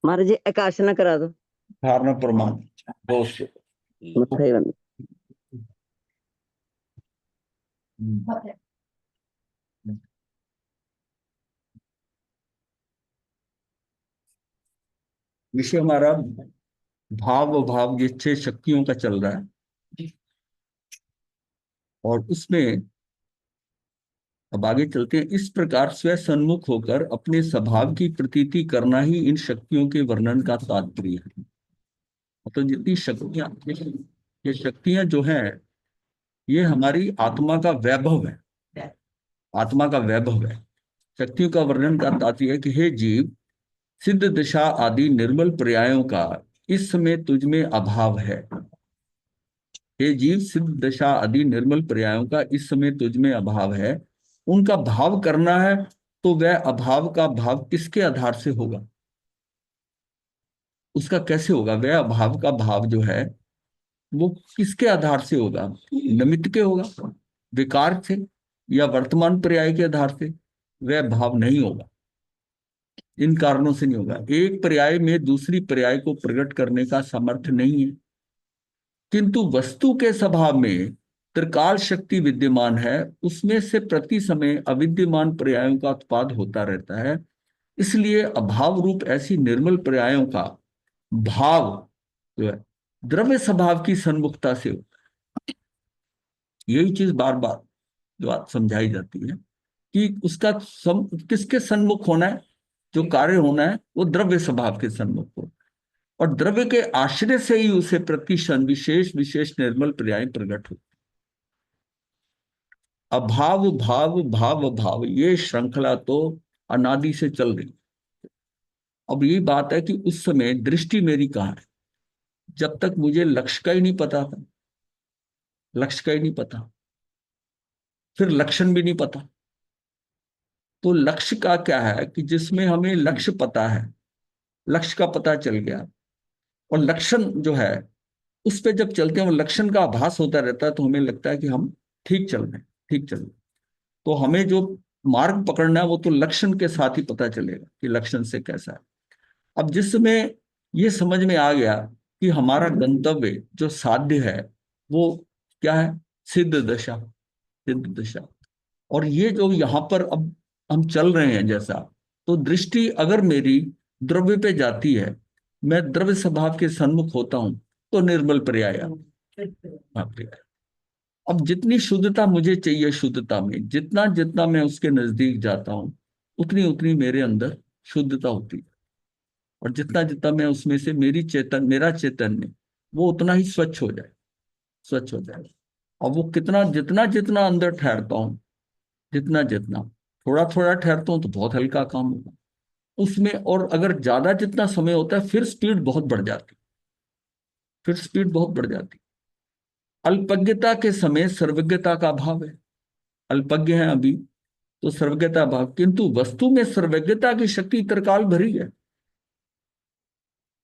महाराज जी एकाशना करा दो। धारणा प्रमाण दोष मत्था बंद। विषय हमारा भाव भाव ये 6 शक्तियों का चल रहा है। और उसमें अब आगे चलते हैं। इस प्रकार स्व सन्मुख होकर अपने स्वभाव की प्रतीति करना ही इन शक्तियों के वर्णन का तात्पर्य है। तो जितनी शक्तियां, ये शक्तियां जो हैं, ये हमारी आत्मा का वैभव है। आत्मा का वैभव है। शक्तियों का वर्णन का तात्पर्य है कि हे जीव, सिद्ध दशा आदि निर्मल पर्यायों का इस समय तुझ में अभाव है। हे जीव, सिद्ध दशा आदि निर्मल पर्यायों का इस समय तुझ में अभाव है। उनका भाव करना है तो वह अभाव का भाव किसके आधार से होगा? उसका कैसे होगा? वह अभाव का भाव जो है वो किसके आधार से होगा? निमित्त के होगा, विकार से, या वर्तमान पर्याय के आधार से? वह भाव नहीं होगा। इन कारणों से नहीं होगा। एक पर्याय में दूसरी पर्याय को प्रकट करने का सामर्थ्य नहीं है, किंतु वस्तु के स्वभाव में त्रिकाल शक्ति विद्यमान है। उसमें से प्रति समय अविद्यमान पर्यायों का उत्पाद होता रहता है। इसलिए अभाव रूप ऐसी निर्मल पर्यायों का भाव जो है द्रव्य स्वभाव की सन्मुखता से होता है। यही चीज बार बार जो बात समझाई जाती है कि उसका किसके सन्मुख होना है? जो कार्य होना है वो द्रव्य स्वभाव के सन्मुख हो, और द्रव्य के आश्रय से ही उसे प्रतिक्षण विशेष विशेष निर्मल पर्याय प्रकट हो। अभाव भाव भाव भाव, ये श्रृंखला तो अनादि से चल रही। अब ये बात है कि उस समय दृष्टि मेरी कहाँ है? जब तक मुझे लक्ष्य का ही नहीं पता था, लक्ष्य का ही नहीं पता, फिर लक्षण भी नहीं पता। तो लक्ष्य का क्या है कि जिसमें हमें लक्ष्य पता है, लक्ष्य का पता चल गया, और लक्षण जो है उस पे जब चलते हैं वो लक्षण का आभास होता रहता है, तो हमें लगता है कि हम ठीक चल रहे हैं, ठीक चल रहे हैं। तो हमें जो मार्ग पकड़ना है वो तो लक्षण के साथ ही पता चलेगा कि लक्षण से कैसा है। अब जिस समय ये समझ में आ गया कि हमारा गंतव्य जो साध्य है वो क्या है? सिद्ध दशा, सिद्ध दशा। और ये जो यहाँ पर अब हम चल रहे हैं जैसा, तो दृष्टि अगर मेरी द्रव्य पे जाती है, मैं द्रव्य स्वभाव के सन्मुख होता हूं, तो निर्मल पर्याय पर्याय। अब जितनी शुद्धता मुझे चाहिए, शुद्धता में जितना जितना मैं उसके नजदीक जाता हूं, उतनी उतनी मेरे अंदर शुद्धता होती है। और जितना जितना मैं उसमें से मेरा चैतन्य वो उतना ही स्वच्छ हो जाए, स्वच्छ हो जाए। और वो कितना जितना जितना अंदर ठहरता हूं, जितना जितना थोड़ा थोड़ा ठहरता हूं, तो बहुत हल्का काम होगा उसमें। और अगर ज्यादा जितना समय होता है, फिर स्पीड बहुत बढ़ जाती, फिर स्पीड बहुत बढ़ जाती। अल्पज्ञता के समय सर्वज्ञता का अभाव है। अल्पज्ञ है अभी तो सर्वज्ञता भाव, किंतु वस्तु में सर्वज्ञता की शक्ति त्रिकाल भरी है।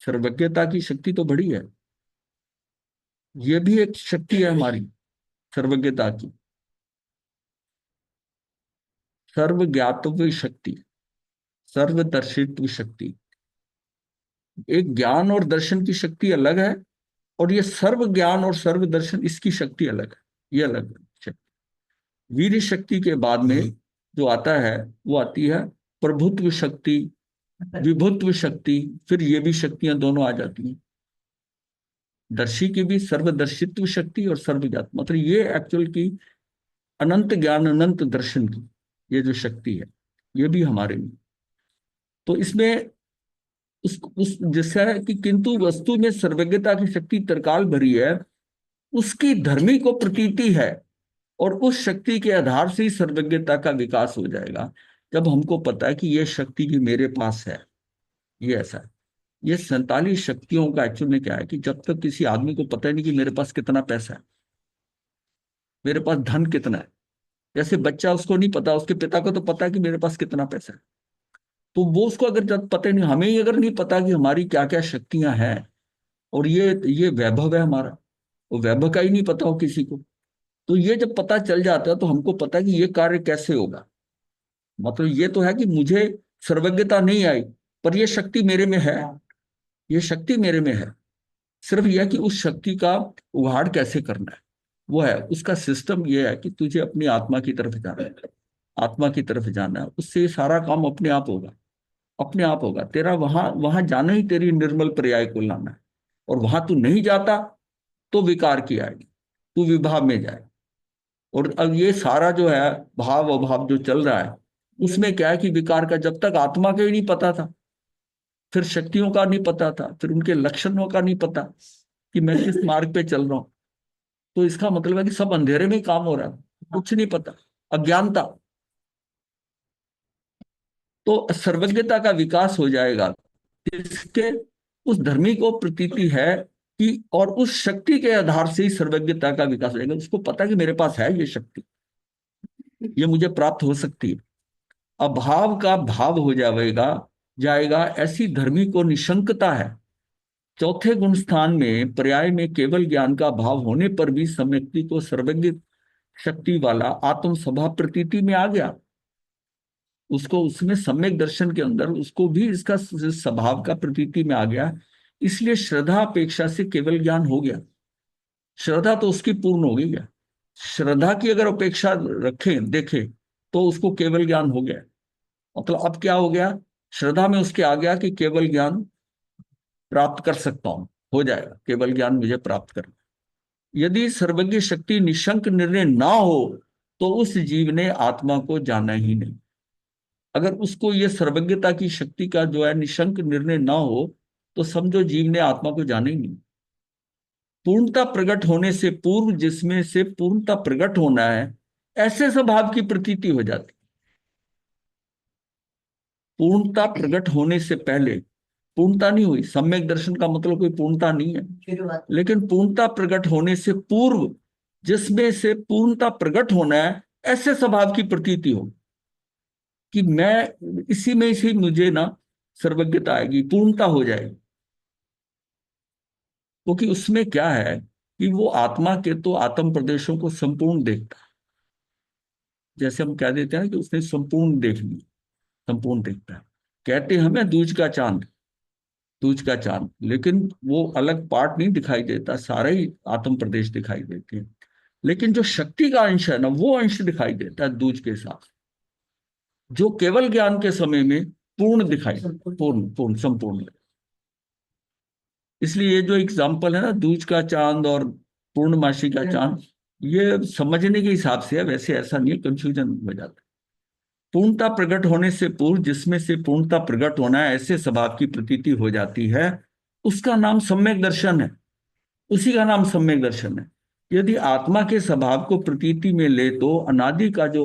सर्वज्ञता की शक्ति तो बड़ी है। ये भी एक शक्ति है हमारी, सर्वज्ञता की, सर्वज्ञातव्य शक्ति, सर्वदर्शित्व शक्ति। एक ज्ञान और दर्शन की शक्ति अलग है, और ये सर्व ज्ञान और सर्व दर्शन, इसकी शक्ति अलग है। ये अलग शक्ति। वीर शक्ति के बाद में जो आता है वो आती है प्रभुत्व शक्ति, विभुत्व शक्ति। फिर ये भी शक्तियां दोनों आ जाती हैं। दर्शी की भी सर्वदर्शित्व शक्ति और सर्वज्ञात, मतलब ये एक्चुअल की अनंत ज्ञान अनंत दर्शन की ये जो शक्ति है, ये भी हमारे में। तो इसमें उस जैसा है कि किंतु वस्तु में सर्वज्ञता की शक्ति त्रिकाल भरी है, उसकी धर्मी को प्रतीति है। और उस शक्ति के आधार से ही सर्वज्ञता का विकास हो जाएगा, जब हमको पता है कि ये शक्ति भी मेरे पास है। ये ऐसा है। ये 47 शक्तियों का एक्चुअल में क्या है कि जब तक किसी आदमी को पता ही नहीं कि मेरे पास कितना पैसा है, मेरे पास धन कितना है। जैसे बच्चा, उसको नहीं पता, उसके पिता को तो पता है कि मेरे पास कितना पैसा है। तो वो उसको अगर जब पता ही नहीं, हमें ही अगर नहीं पता कि हमारी क्या क्या शक्तियां हैं, और ये वैभव है हमारा, वो वैभव का ही नहीं पता हो किसी को, तो ये जब पता चल जाता है तो हमको पता है कि ये कार्य कैसे होगा। मतलब ये तो है कि मुझे सर्वज्ञता नहीं आई, पर ये शक्ति मेरे में है। ये शक्ति मेरे में है, सिर्फ यह है कि उस शक्ति का उघाड़ कैसे करना है वो है। उसका सिस्टम ये है कि तुझे अपनी आत्मा की तरफ जाना है, आत्मा की तरफ जाना है, उससे ये सारा काम अपने आप होगा, अपने आप होगा। तेरा वहां वहां जाना ही तेरी निर्मल पर्याय को लाना है। और वहां तू नहीं जाता तो विकार की आएगी, तू विभाव में जाए। और अब ये सारा जो है भाव अभाव जो चल रहा है, उसमें क्या है कि विकार का जब तक आत्मा का ही नहीं पता था, फिर शक्तियों का नहीं पता था, फिर उनके लक्षणों का नहीं पता कि मैं किस मार्ग पे चल रहा हूं, तो इसका मतलब है कि सब अंधेरे में ही काम हो रहा है, कुछ नहीं पता, अज्ञानता। तो सर्वज्ञता का विकास हो जाएगा। इसके उस धर्मी को प्रतीति है कि, और उस शक्ति के आधार से ही सर्वज्ञता का विकास हो जाएगा। उसको पता कि मेरे पास है ये शक्ति, ये मुझे प्राप्त हो सकती है। अभाव का भाव हो जाएगा, जाएगा ऐसी धर्मी को निशंकता है। चौथे गुण स्थान में पर्याय में केवल ज्ञान का भाव होने पर भी सम्यक्ति को सर्वज्ञ शक्ति वाला आत्म स्वभाव प्रतीति में आ गया। उसको उसमें सम्यक दर्शन के अंदर उसको भी इसका स्वभाव का प्रतीति में आ गया। इसलिए श्रद्धा अपेक्षा से केवल ज्ञान हो गया। श्रद्धा तो उसकी पूर्ण हो गई है। श्रद्धा की अगर अपेक्षा रखें देखें तो उसको केवल ज्ञान हो गया। मतलब अब क्या हो गया, श्रद्धा में उसके आ गया कि केवल ज्ञान प्राप्त कर सकता हूं, हो जाएगा, केवल ज्ञान मुझे प्राप्त करना। यदि सर्वज्ञ शक्ति निशंक निर्णय ना हो तो उस जीव ने आत्मा को जाना ही नहीं। अगर उसको ये सर्वज्ञता की शक्ति का जो है निशंक निर्णय ना हो तो समझो जीव ने आत्मा को जाना ही नहीं। पूर्णता प्रकट होने से पूर्व जिसमें से पूर्णता प्रकट होना है, ऐसे स्वभाव की प्रतीति हो जाती। पूर्णता प्रकट होने से पहले पूर्णता नहीं हुई, सम्यक दर्शन का मतलब कोई पूर्णता नहीं है, लेकिन पूर्णता प्रकट होने से पूर्व जिसमें से पूर्णता प्रकट होना है, ऐसे स्वभाव की प्रतीति हो कि मैं इसी में से मुझे ना सर्वज्ञता आएगी, पूर्णता हो जाएगी। क्योंकि उसमें क्या है कि वो आत्मा के तो आत्म प्रदेशों को संपूर्ण देखता है। जैसे हम कह देते हैं कि उसने संपूर्ण देख लिया, संपूर्ण देखता है। कहते हैं हमें दूज का चांद, दूज का चांद, लेकिन वो अलग पार्ट नहीं दिखाई देता, सारे ही आत्म प्रदेश दिखाई देते हैं। लेकिन जो शक्ति का अंश है ना, वो अंश दिखाई देता है दूज के साथ, जो केवल ज्ञान के समय में पूर्ण दिखाई, पूर्ण पूर्ण संपूर्ण। इसलिए ये जो एग्जाम्पल है ना, दूज का चांद और पूर्णमासी का चांद, ये समझने के हिसाब से है, वैसे ऐसा नहीं है, कंफ्यूजन हो जाता है। पूर्णता प्रकट होने से पूर्व जिसमें से पूर्णता प्रकट होना है, ऐसे स्वभाव की प्रतीति हो जाती है, उसका नाम सम्यक दर्शन है। उसी का नाम सम्यक दर्शन है। यदि आत्मा के स्वभाव को प्रतीति में ले तो अनादि का जो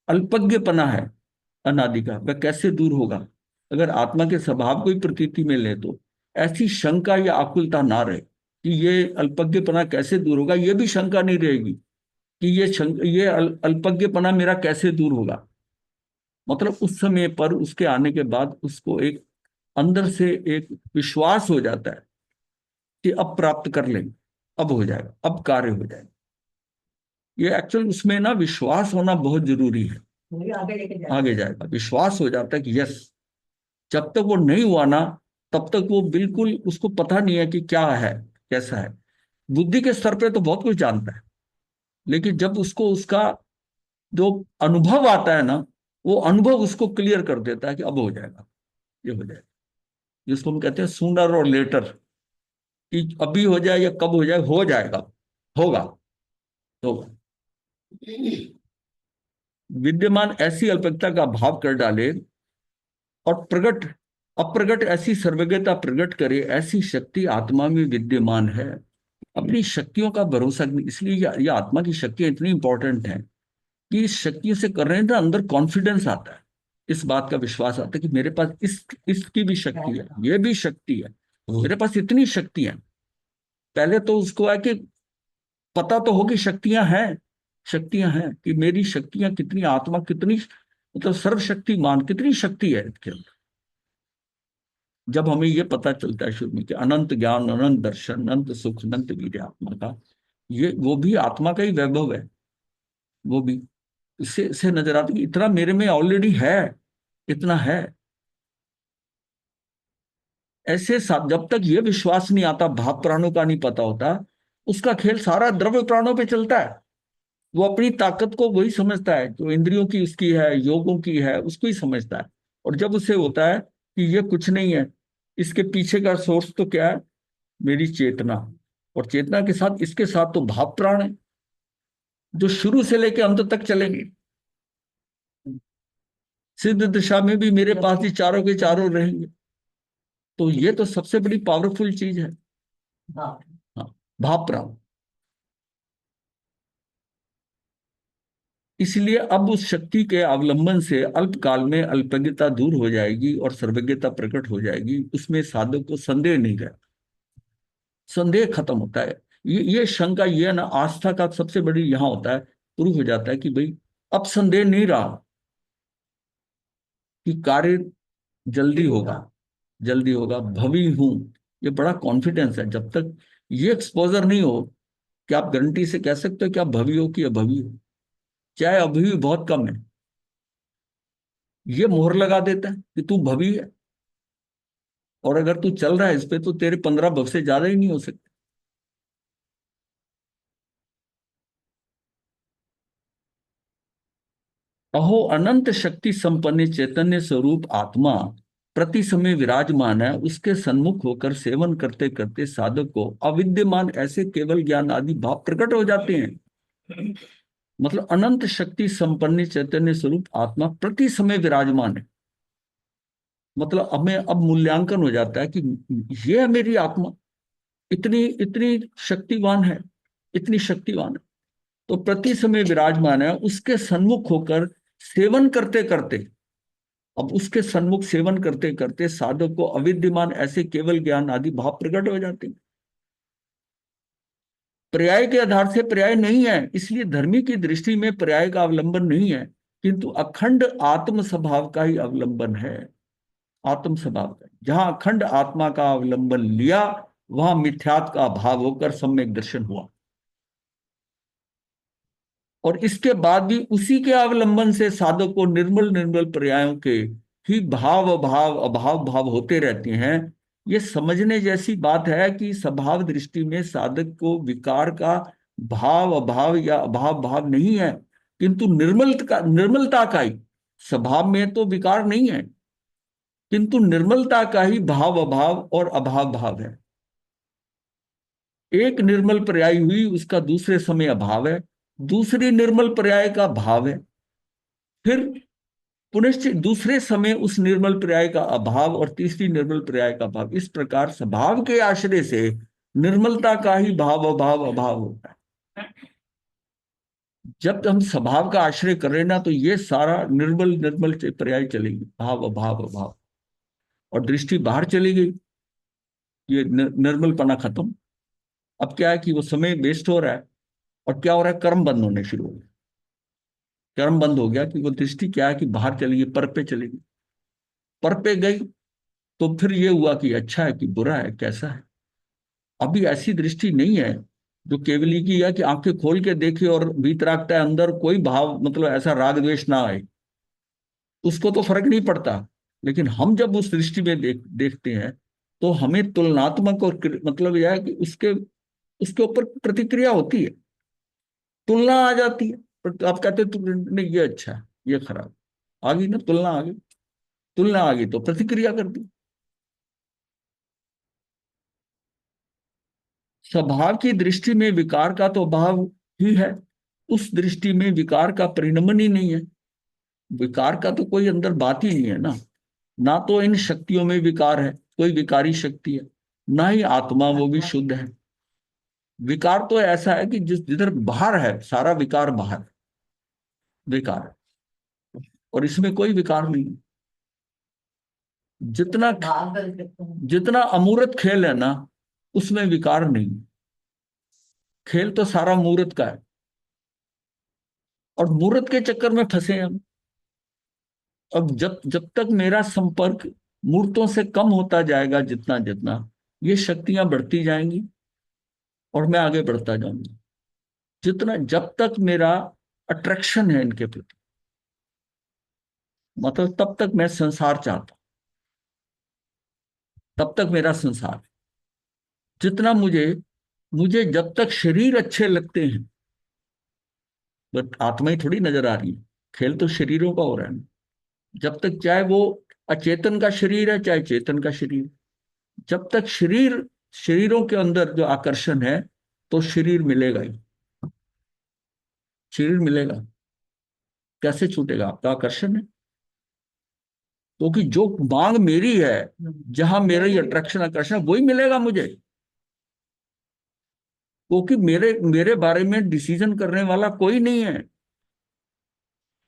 अल्पज्ञपना है, अनादि का, वह कैसे दूर होगा। अगर आत्मा के स्वभाव को ही प्रतीति में ले तो ऐसी शंका या आकुलता ना रहे कि ये अल्पज्ञपना कैसे दूर होगा, ये भी शंका नहीं रहेगी कि ये अल्पज्ञपना मेरा कैसे दूर होगा। मतलब उस समय पर उसके आने के बाद उसको एक अंदर से एक विश्वास हो जाता है कि अब प्राप्त कर लेंगे, अब हो जाएगा, अब कार्य हो जाएगा। ये एक्चुअली उसमें ना विश्वास होना बहुत जरूरी है। आगे जाएगा, विश्वास हो जाता है कि यस। जब तक वो नहीं हुआ ना, तब तक वो बिल्कुल उसको पता नहीं है कि क्या है, कैसा है। बुद्धि के स्तर पे तो बहुत कुछ जानता है, लेकिन जब उसको उसका जो अनुभव आता है ना, वो अनुभव उसको क्लियर कर देता है कि अब हो जाएगा, ये हो जाएगा। जिसको हम कहते हैं सूनर और लेटर, कि अभी हो जाए या कब हो जाए, हो जाएगा, होगा, होगा। विद्यमान ऐसी अल्पज्ञता का भाव कर डाले और प्रगट अप्रगट ऐसी सर्वज्ञता प्रकट करे, ऐसी शक्ति आत्मा में विद्यमान है। अपनी शक्तियों का भरोसा नहीं। इसलिए ये आत्मा की शक्तियां इतनी इंपॉर्टेंट हैं कि इस शक्तियों से कर रहे हैं तो अंदर कॉन्फिडेंस आता है, इस बात का विश्वास आता है कि मेरे पास इसकी भी शक्ति है, ये भी शक्ति है, मेरे पास इतनी शक्ति है। पहले तो उसको है कि पता तो हो कि शक्तियां हैं, शक्तियां हैं, कि मेरी शक्तियां कितनी, आत्मा कितनी, मतलब सर्वशक्तिमान कितनी शक्ति है इसके अंदर। जब हमें ये पता चलता है शुरू में कि अनंत ज्ञान, अनंत दर्शन, अनंत सुख, अनंत वीर्य आत्मा का, ये वो भी आत्मा का ही वैभव है। वो भी इससे नजर आता है कि इतना मेरे में ऑलरेडी है, इतना है। ऐसे साथ जब तक ये विश्वास नहीं आता, भाव प्राणों का नहीं पता होता, उसका खेल सारा द्रव्य प्राणों पे चलता है। वो अपनी ताकत को वही समझता है जो इंद्रियों की उसकी है, योगों की है, उसको ही समझता है। और जब उसे होता है कि ये कुछ नहीं है, इसके पीछे का सोर्स तो क्या है, मेरी चेतना, और चेतना के साथ इसके साथ तो भाव प्राण है जो शुरू से लेकर अंत तक चलेंगे। सिद्ध दशा में भी मेरे पास ही चारों के चारों रहेंगे। तो ये तो सबसे बड़ी पावरफुल चीज है। हाँ, भाव प्राण। इसलिए अब उस शक्ति के अवलंबन से अल्पकाल में अल्पज्ञता दूर हो जाएगी और सर्वज्ञता प्रकट हो जाएगी। उसमें साधक को संदेह नहीं रहे, संदेह खत्म होता है। ये शंका, ये ना आस्था का सबसे बड़ी यहां होता है, प्रूव हो जाता है कि भाई अब संदेह नहीं रहा कि कार्य जल्दी होगा, जल्दी होगा, भवी हूं, ये बड़ा कॉन्फिडेंस है। जब तक ये एक्सपोजर नहीं हो कि आप गारंटी से कह सकते हो कि आप भवी हो कि अभवी हो, चाहे अभी भी बहुत कम है, ये मोहर लगा देता है कि तू भवी है। और अगर तू चल रहा है इस पे तो तेरे 15 भव से ज्यादा ही नहीं हो सकते। अहो अनंत शक्ति संपन्न चैतन्य स्वरूप आत्मा प्रति समय विराजमान है, उसके सन्मुख होकर सेवन करते करते साधक को अविद्यमान ऐसे केवल ज्ञान आदि भाव प्रकट हो जाते हैं। मतलब अनंत शक्ति संपन्न चैतन्य स्वरूप आत्मा प्रति समय विराजमान है। मतलब हमें अब मूल्यांकन हो जाता है कि ये है मेरी आत्मा, इतनी इतनी शक्तिवान है, इतनी शक्तिवान है। तो प्रति समय विराजमान है, उसके सन्मुख होकर सेवन करते करते, अब उसके सन्मुख सेवन करते करते साधक को अविद्यमान ऐसे केवल ज्ञान आदि भाव प्रकट हो जाते हैं। पर्याय के आधार से पर्याय नहीं है, इसलिए धर्मी की दृष्टि में पर्याय का अवलंबन नहीं है, किंतु अखंड आत्म स्वभाव का ही अवलंबन है। आत्म स्वभाव का, जहां अखंड आत्मा का अवलंबन लिया, वहां मिथ्यात्व का भाव होकर सम्यक दर्शन हुआ। और इसके बाद भी उसी के अवलंबन से साधक को निर्मल निर्मल पर्यायों के ही भाव अभाव अभाव भाव होते रहते हैं। ये समझने जैसी बात है कि स्वभाव दृष्टि में साधक को विकार का भाव अभाव या अभाव भाव नहीं है, किंतु निर्मलता का ही, स्वभाव में तो विकार नहीं है, किंतु निर्मलता का ही भाव अभाव और अभाव भाव है। एक निर्मल पर्याय हुई, उसका दूसरे समय अभाव है, दूसरी निर्मल पर्याय का भाव है, फिर पुनश्च दूसरे समय उस निर्मल पर्याय का अभाव और तीसरी निर्मल पर्याय का भाव। इस प्रकार स्वभाव के आश्रय से निर्मलता का ही भाव अभाव अभाव होता है। जब हम स्वभाव का आश्रय कर रहे हैं ना, तो ये सारा निर्मल निर्मल पर्याय चलेगी, भाव अभाव अभाव, और दृष्टि बाहर चली गई, ये निर्मलपना खत्म। अब क्या है कि वो समय वेस्ट हो रहा है, और क्या हो रहा है, कर्म बंद होने शुरू हो गए। कर्म बंद हो गया कि वो दृष्टि क्या है कि बाहर चली गई, पर पे चली गई। पर पे गई तो फिर ये हुआ कि अच्छा है कि बुरा है, कैसा है। अभी ऐसी दृष्टि नहीं है जो केवली की है कि आंखें खोल के देखे और भीतरागता है, अंदर कोई भाव, मतलब ऐसा राग द्वेष ना आए, उसको तो फर्क नहीं पड़ता। लेकिन हम जब उस दृष्टि में देखते हैं, तो हमें तुलनात्मक और मतलब यह है कि उसके उसके ऊपर प्रतिक्रिया होती है, तुलना आ जाती है। पर आप कहते हैं नहीं ये अच्छा है, ये खराब, आ गई ना तुलना, आ गई, तुलना आ गई तो प्रतिक्रिया कर दी। स्वभाव की दृष्टि में विकार का तो अभाव ही है, उस दृष्टि में विकार का परिणमन ही नहीं है। विकार का तो कोई अंदर बात ही नहीं है ना। ना तो इन शक्तियों में विकार है, कोई विकारी शक्ति है, ना ही आत्मा वो भी शुद्ध है। विकार तो ऐसा है कि जिस जिधर बाहर है, सारा विकार बाहर विकार है, और इसमें कोई विकार नहीं है। जितना जितना अमूर्त खेल है ना, उसमें विकार नहीं। खेल तो सारा मूर्त का है, और मूर्त के चक्कर में फंसे हम। अब जब जब तक मेरा संपर्क मूर्तों से कम होता जाएगा, जितना जितना ये शक्तियां बढ़ती जाएंगी और मैं आगे बढ़ता जाऊंगा, जितना जब तक मेरा अट्रैक्शन है इनके प्रति, मतलब तब तक मैं संसार चाहता तब तक मेरा संसार है। जितना मुझे मुझे जब तक शरीर अच्छे लगते हैं, बट आत्मा ही थोड़ी नजर आ रही है, खेल तो शरीरों का हो रहा है ना। जब तक, चाहे वो अचेतन का शरीर है चाहे चेतन का शरीर, जब तक शरीरों के अंदर जो आकर्षण है, तो शरीर मिलेगा ही, शरीर मिलेगा। कैसे छूटेगा? आपका आकर्षण है। क्योंकि जो मांग मेरी है, जहां मेरा ही अट्रैक्शन आकर्षण, वही मिलेगा मुझे। क्योंकि मेरे मेरे बारे में डिसीजन करने वाला कोई नहीं है।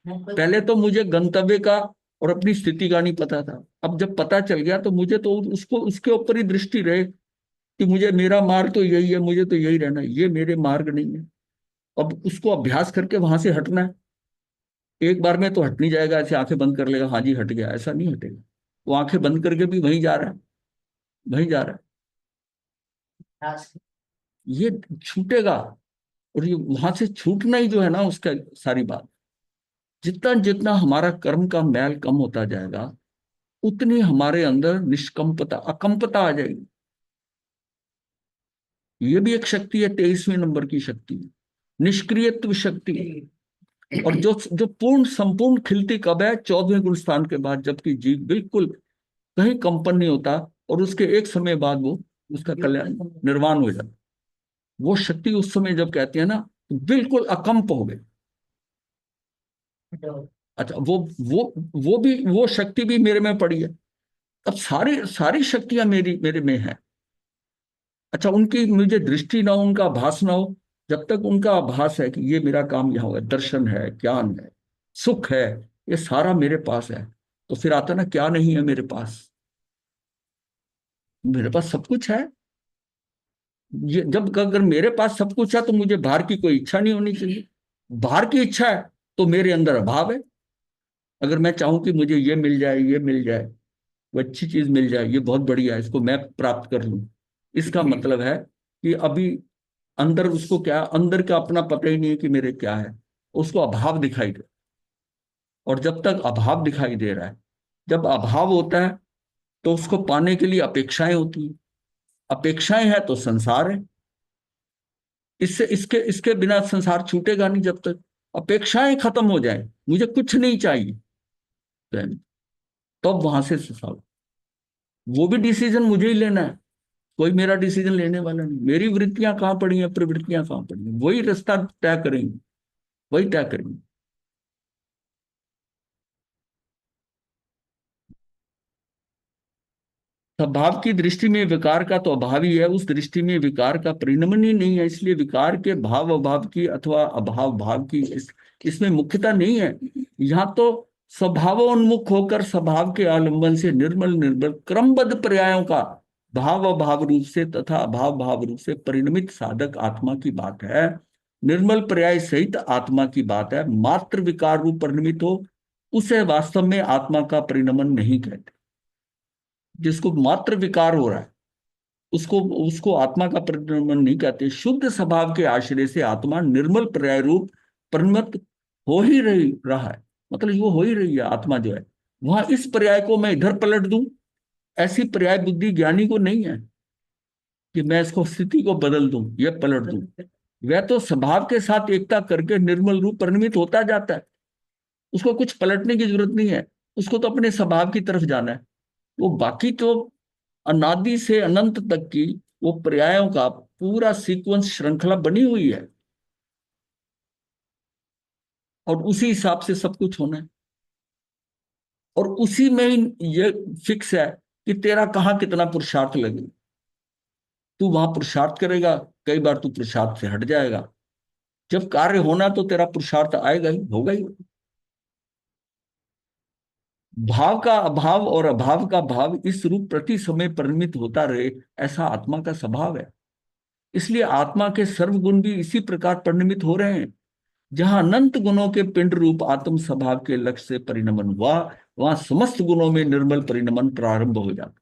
पहले तो मुझे गंतव्य का और अपनी स्थिति का नहीं पता था। अब जब पता चल गया तो मुझे तो उसको उसके ऊपर ही दृष्टि रहे कि मुझे, मेरा मार्ग तो यही है, मुझे तो यही रहना है, ये मेरे मार्ग नहीं है। अब उसको अभ्यास करके वहां से हटना है। एक बार में तो हट नहीं जाएगा, ऐसे आंखें बंद कर लेगा, हाँ जी हट गया, ऐसा नहीं हटेगा। वो आंखें बंद करके भी वहीं जा रहा है, वहीं जा रहा है। ये छूटेगा। और ये वहां से छूटना ही जो है ना, उसका सारी बात। जितना जितना हमारा कर्म का मैल कम होता जाएगा, उतनी हमारे अंदर निष्कंपता, अकंपता आ जाएगी। ये भी एक शक्ति है, 23वें नंबर की शक्ति, निष्क्रियत्व शक्ति। और जो जो पूर्ण संपूर्ण खिलती कब है? 14वें गुण स्थान के बाद, जबकि जीव बिल्कुल कहीं कंपन नहीं होता, और उसके एक समय बाद वो, उसका कल्याण, निर्वाण हो जाता। वो शक्ति उस समय जब कहती है ना, बिल्कुल अकंप हो गए। अच्छा, वो भी, वो शक्ति भी मेरे में पड़ी है। अब सारी सारी शक्तियां मेरी मेरे में है। अच्छा, उनकी मुझे दृष्टि ना हो, उनका आभास ना हो। जब तक उनका आभास है कि ये मेरा काम यहाँ हुआ, दर्शन है, ज्ञान है, सुख है, ये सारा मेरे पास है, तो फिर आता ना, क्या नहीं है मेरे पास? मेरे पास सब कुछ है। ये जब, अगर मेरे पास सब कुछ है, तो मुझे बाहर की कोई इच्छा नहीं होनी चाहिए। बाहर की इच्छा है तो मेरे अंदर अभाव है। अगर मैं चाहूं कि मुझे ये मिल जाए, ये मिल जाए, वो अच्छी चीज मिल जाए, ये बहुत बढ़िया है, इसको मैं प्राप्त कर लूं, इसका मतलब है कि अभी अंदर उसको, क्या अंदर का अपना पता ही नहीं है कि मेरे क्या है। उसको अभाव दिखाई दे। और जब तक अभाव दिखाई दे रहा है, जब अभाव होता है, तो उसको पाने के लिए अपेक्षाएं होती हैं। अपेक्षाएं हैं तो संसार है। इससे इसके इसके बिना संसार छूटेगा नहीं। जब तक अपेक्षाएं खत्म हो जाए, मुझे कुछ नहीं चाहिए, तब वहां से संसार। वो भी डिसीजन मुझे ही लेना है। कोई मेरा डिसीजन लेने वाला नहीं। मेरी वृत्तियां कहाँ पड़ी हैं, प्रवृत्तियां कहाँ पड़ी हैं, वही रास्ता तय करेंगे, वही तय करेंगे। स्वभाव की दृष्टि में विकार का तो अभाव ही है, उस दृष्टि में विकार का परिणमन ही नहीं है। इसलिए विकार के भाव अभाव की अथवा अभाव भाव की इसमें मुख्यता नहीं है। यहाँ तो स्वभावोन्मुख होकर स्वभाव के आलंबन से निर्मल निर्मल क्रमबद्ध पर्यायों का भाव अभाव रूप से तथा अभाव भाव रूप से परिणमित साधक आत्मा की बात है। निर्मल पर्याय सहित आत्मा की बात है। मात्र विकार रूप परिणमित हो, उसे वास्तव में आत्मा का परिणमन नहीं कहते। जिसको मात्र विकार हो रहा है, उसको उसको आत्मा का परिणमन नहीं कहते। शुद्ध स्वभाव के आश्रय से आत्मा निर्मल पर्याय रूप परिणत हो ही रही रहा है। मतलब वो हो ही रही है आत्मा जो है। वहां इस पर्याय को मैं इधर पलट दूं, ऐसी पर्याय बुद्धि ज्ञानी को नहीं है कि मैं इसको, स्थिति को बदल दूं या पलट दूं। वह तो स्वभाव के साथ एकता करके निर्मल रूप परिणमित होता जाता है। उसको कुछ पलटने की जरूरत नहीं है। उसको तो अपने स्वभाव की तरफ जाना है। वो बाकी तो अनादि से अनंत तक की वो पर्यायों का पूरा सीक्वेंस, श्रृंखला बनी हुई है, और उसी हिसाब से सब कुछ होना है। और उसी में ही ये फिक्स है कि तेरा कहाँ कितना पुरुषार्थ लगे। तू वहां पुरुषार्थ करेगा, कई बार तू पुरुषार्थ से हट जाएगा। जब कार्य होना तो तेरा पुरुषार्थ आएगा ही, होगा ही। भाव का अभाव और अभाव का भाव इस रूप प्रति समय परिणमित होता रहे, ऐसा आत्मा का स्वभाव है। इसलिए आत्मा के सर्वगुण भी इसी प्रकार परिणमित हो रहे हैं। जहां अनंत गुणों के पिंड रूप आत्म स्वभाव के लक्ष्य से परिणमन हुआ, वहां समस्त गुणों में निर्मल परिणमन प्रारंभ हो जाता।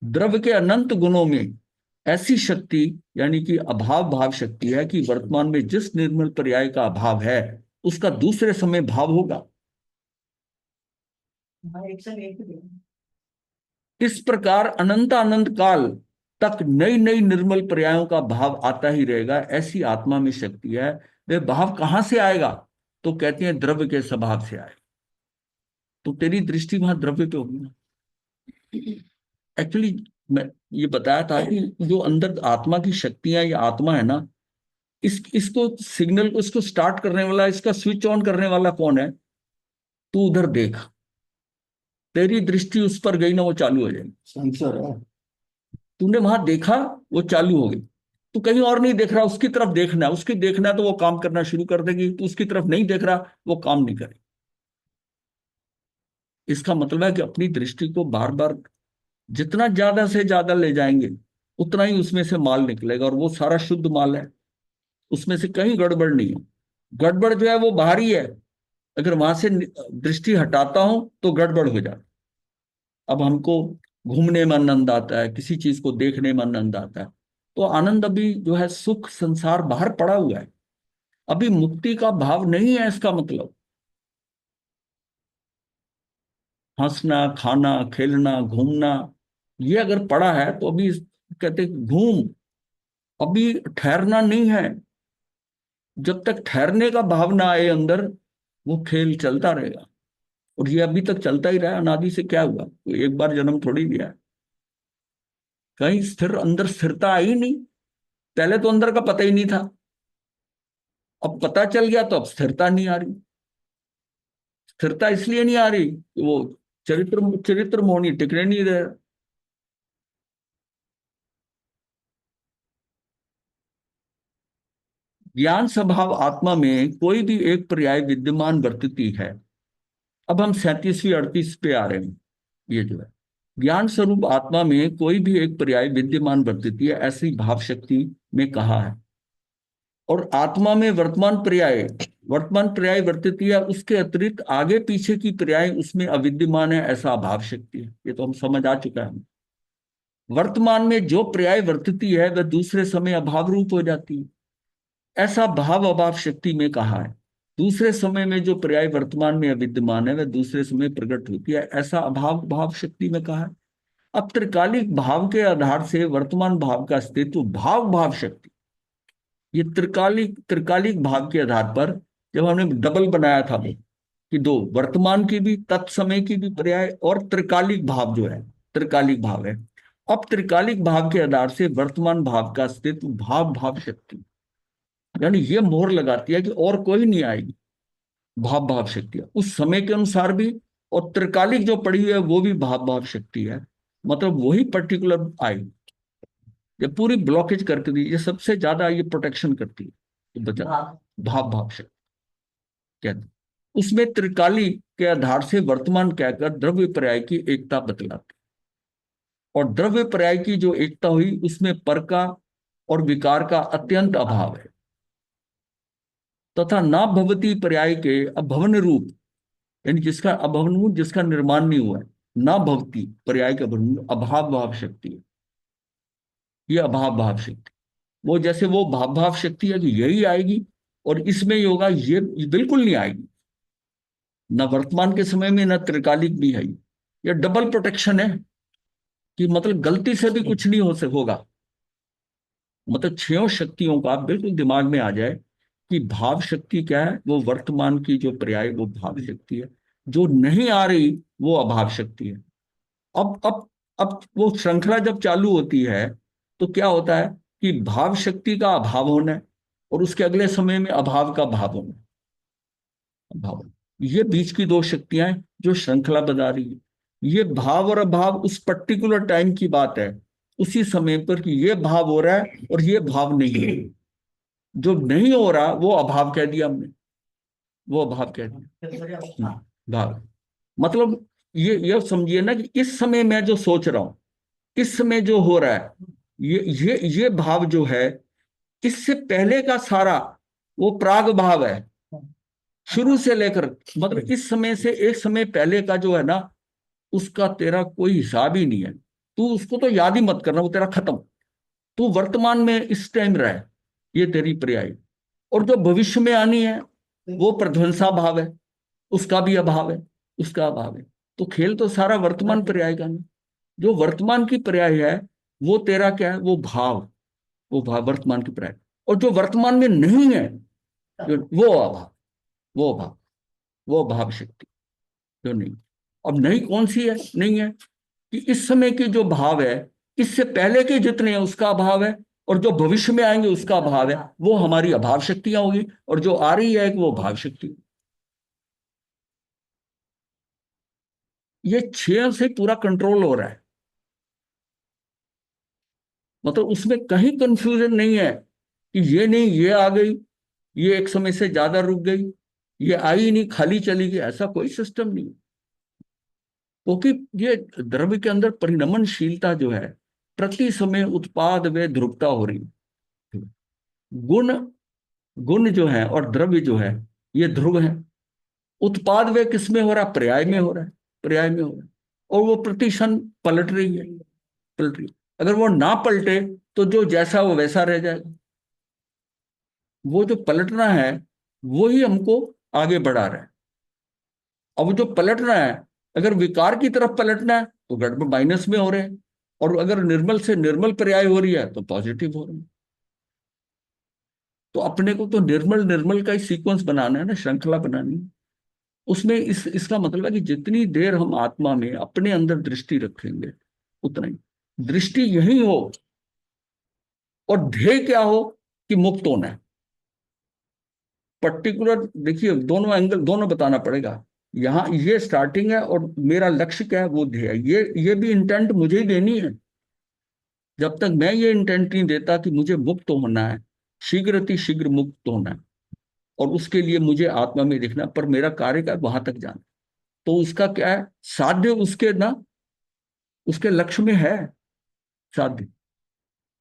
द्रव्य के अनंत गुणों में ऐसी शक्ति, यानी कि अभाव भाव शक्ति है कि वर्तमान में जिस निर्मल पर्याय का अभाव है, उसका दूसरे समय भाव होगा। इस प्रकार अनंत अनंत काल तक नई नई निर्मल पर्यायों का भाव आता ही रहेगा। ऐसी आत्मा में शक्ति है। वे भाव कहां से आएगा? तो कहते हैं द्रव्य के स्वभाव से आएगा। तो तेरी दृष्टि वहां द्रव्य पे होगी ना। एक्चुअली मैं ये बताया था कि जो अंदर आत्मा की शक्तियां, ये आत्मा है ना, इसको सिग्नल को, इसको स्टार्ट करने वाला, इसका स्विच ऑन करने वाला कौन है? तू उधर देख, तेरी दृष्टि उस पर गई ना, वो चालू हो जाएगी। सेंसर है, तूने वहां देखा, वो चालू हो गई। तू कहीं और नहीं देख रहा, उसकी तरफ देखना है, उसकी देखना है तो वो काम करना शुरू कर देगी। तू उसकी तरफ नहीं देख रहा, वो काम नहीं करेगी। इसका मतलब है कि अपनी दृष्टि को बार बार जितना ज्यादा से ज्यादा ले जाएंगे, उतना ही उसमें से माल निकलेगा, और वो सारा शुद्ध माल है। उसमें से कहीं गड़बड़ नहीं है। गड़बड़ जो है वो बाहरी है। अगर वहां से दृष्टि हटाता हूं तो गड़बड़ हो जाती। अब हमको घूमने में आनंद आता है, किसी चीज को देखने में आनंद आता है, तो आनंद अभी जो है सुख संसार बाहर पड़ा हुआ है, अभी मुक्ति का भाव नहीं है। इसका मतलब हंसना, खाना, खेलना, घूमना, ये अगर पड़ा है तो अभी कहते घूम, अभी ठहरना नहीं है। जब तक ठहरने का भाव ना आए अंदर, वो खेल चलता रहेगा। और ये अभी तक चलता ही रहा। अनादि से क्या हुआ? कोई एक बार जन्म थोड़ी लिया है। कहीं स्थिर, अंदर स्थिरता आई नहीं। पहले तो अंदर का पता ही नहीं था, अब पता चल गया तो अब स्थिरता नहीं आ रही। स्थिरता इसलिए नहीं आ रही कि वो चरित्र चरित्र मोहनी टिकने नहीं दे रहा। ज्ञान स्वभाव आत्मा में कोई भी एक पर्याय विद्यमान वर्तती है। अब हम 37वीं 38 पे आ रहे हैं। ये जो है ज्ञान स्वरूप आत्मा में कोई भी एक पर्याय विद्यमान वर्तती है, ऐसी भाव शक्ति में कहा है। और आत्मा में वर्तमान पर्याय वर्तती है, उसके अतिरिक्त आगे पीछे की पर्याय उसमें अविद्यमान है, ऐसा अभाव शक्ति है। ये तो हम समझ आ चुका है। वर्तमान में जो पर्याय वर्तती है वह दूसरे समय अभाव रूप हो जाती है, ऐसा भाव अभाव शक्ति में कहा है। दूसरे समय में जो पर्याय वर्तमान में अविद्यमान है वह दूसरे समय प्रकट होती है, ऐसा अभाव भाव शक्ति में कहा है। अब त्रिकालिक भाव के आधार से वर्तमान भाव का अस्तित्व भाव भाव शक्ति, ये त्रिकालिक त्रिकालिक भाव के आधार पर जब हमने डबल बनाया था वो, कि दो वर्तमान की भी, तत्समय की भी पर्याय, और त्रिकालिक भाव जो है, त्रिकालिक भाव है। अब त्रिकालिक भाव के आधार से वर्तमान भाव का अस्तित्व भाव भाव शक्ति, यानी ये मोहर लगाती है कि और कोई नहीं आएगी। भाव भाव शक्ति है उस समय के अनुसार भी, और त्रिकालिक जो पड़ी हुई है वो भी भाव भाव शक्ति है। मतलब वही पर्टिकुलर आएगी, ये पूरी ब्लॉकेज करके दी, ये सबसे ज्यादा ये प्रोटेक्शन करती है, ये बचा भाव भाव शक्ति कहते हैं। उसमें त्रिकाली के आधार से वर्तमान कहकर द्रव्य पर्याय की एकता बतलाती, और द्रव्य पर्याय की जो एकता हुई उसमें पर का और विकार का अत्यंत अभाव है, तथा ना भवती पर्याय के अभवन रूप, यानी जिसका अभवन रूप, जिसका निर्माण नहीं हुआ है, ना भवती पर्याय के अभवन अभाव भाव शक्ति है। ये अभाव भाव शक्ति, वो जैसे वो भाव भाव शक्ति है कि यही आएगी और इसमें ही होगा, ये बिल्कुल नहीं आएगी। न वर्तमान के समय में, न त्रिकालिक भी है। ये डबल प्रोटेक्शन है कि मतलब गलती से भी कुछ नहीं होगा। मतलब छयों शक्तियों का बिल्कुल दिमाग में आ जाए कि भाव शक्ति क्या है, वो वर्तमान की जो पर्याय वो भाव शक्ति है, जो नहीं आ रही वो अभाव शक्ति है। अब वो श्रृंखला जब चालू होती है तो क्या होता है कि भाव शक्ति का अभाव होना है, और उसके अगले समय में अभाव का भाव होना है। अभाव, ये बीच की दो शक्तियां हैं जो श्रृंखला बना रही है। ये भाव और अभाव उस पर्टिकुलर टाइम की बात है, उसी समय पर कि ये भाव हो रहा है और ये भाव नहीं है। जो नहीं हो रहा वो अभाव कह दिया हमने, वो अभाव कह दिया। भाव मतलब ये समझिए ना कि इस समय मैं जो सोच रहा हूं, इस समय जो हो रहा है, ये भाव जो है, इससे पहले का सारा वो प्राग भाव है। शुरू से लेकर मतलब इस समय से एक समय पहले का जो है ना, उसका तेरा कोई हिसाब ही नहीं है। तू उसको तो याद ही मत करना, वो तेरा खत्म। तू वर्तमान में इस टाइम रहे, ये तेरी पर्याय। और जो भविष्य में आनी है वो प्रध्वंसा भाव है, उसका भी अभाव है, उसका अभाव है। तो खेल तो सारा वर्तमान पर्याय का नहीं। जो वर्तमान की पर्याय है वो तेरा क्या है, वो भाव, वो भाव वर्तमान की पर्याय। और जो वर्तमान में नहीं है, वो अभाव, वो भाव, वो भाव शक्ति जो नहीं। अब नहीं कौन सी है, नहीं है कि इस समय की जो भाव है, इससे पहले के जितने हैं उसका अभाव है, और जो भविष्य में आएंगे उसका अभाव है, वो हमारी अभाव शक्तियां होगी, और जो आ रही है वो भाव शक्ति। ये छह से पूरा कंट्रोल हो रहा है, मतलब उसमें कहीं कंफ्यूजन नहीं है कि ये नहीं ये आ गई, ये एक समय से ज्यादा रुक गई, ये आई नहीं खाली चली गई, ऐसा कोई सिस्टम नहीं। क्योंकि ये द्रव्य के अंदर परिणमनशीलता जो है, प्रति समय उत्पाद व ध्रुवता हो रही है। गुण, गुण जो है और द्रव्य जो है ये ध्रुव है। उत्पाद व किस में हो रहा है, पर्याय में हो रहा है, पर्याय में हो रहा है। और वो प्रति क्षण पलट रही है, पलट रही है। अगर वो ना पलटे तो जो जैसा वो वैसा रह जाएगा। वो जो पलटना है वो ही हमको आगे बढ़ा रहा है। अब जो पलटना है, अगर विकार की तरफ पलटना है तो गड़बड़ माइनस में हो रहे हैं, और अगर निर्मल से निर्मल पर्याय हो रही है तो पॉजिटिव हो रही है। तो अपने को तो निर्मल निर्मल का ही सीक्वेंस बनाना है ना, श्रृंखला बनानी है। उसमें इसका मतलब है कि जितनी देर हम आत्मा में अपने अंदर दृष्टि रखेंगे, उतना ही दृष्टि यही हो, और ध्येय क्या हो कि मुक्त होना है। पर्टिकुलर देखिए, दोनों एंगल दोनों बताना पड़ेगा। यहाँ ये स्टार्टिंग है और मेरा लक्ष्य क्या है वो ध्येय है। ये भी इंटेंट मुझे ही देनी है। जब तक मैं ये इंटेंट नहीं देता कि मुझे मुक्त होना है, शीघ्र अति शीघ्र मुक्त होना है, और उसके लिए मुझे आत्मा में देखना, पर मेरा कार्य का वहां तक जाना, तो उसका क्या है साध्य, उसके ना उसके लक्ष्य में है साध्य,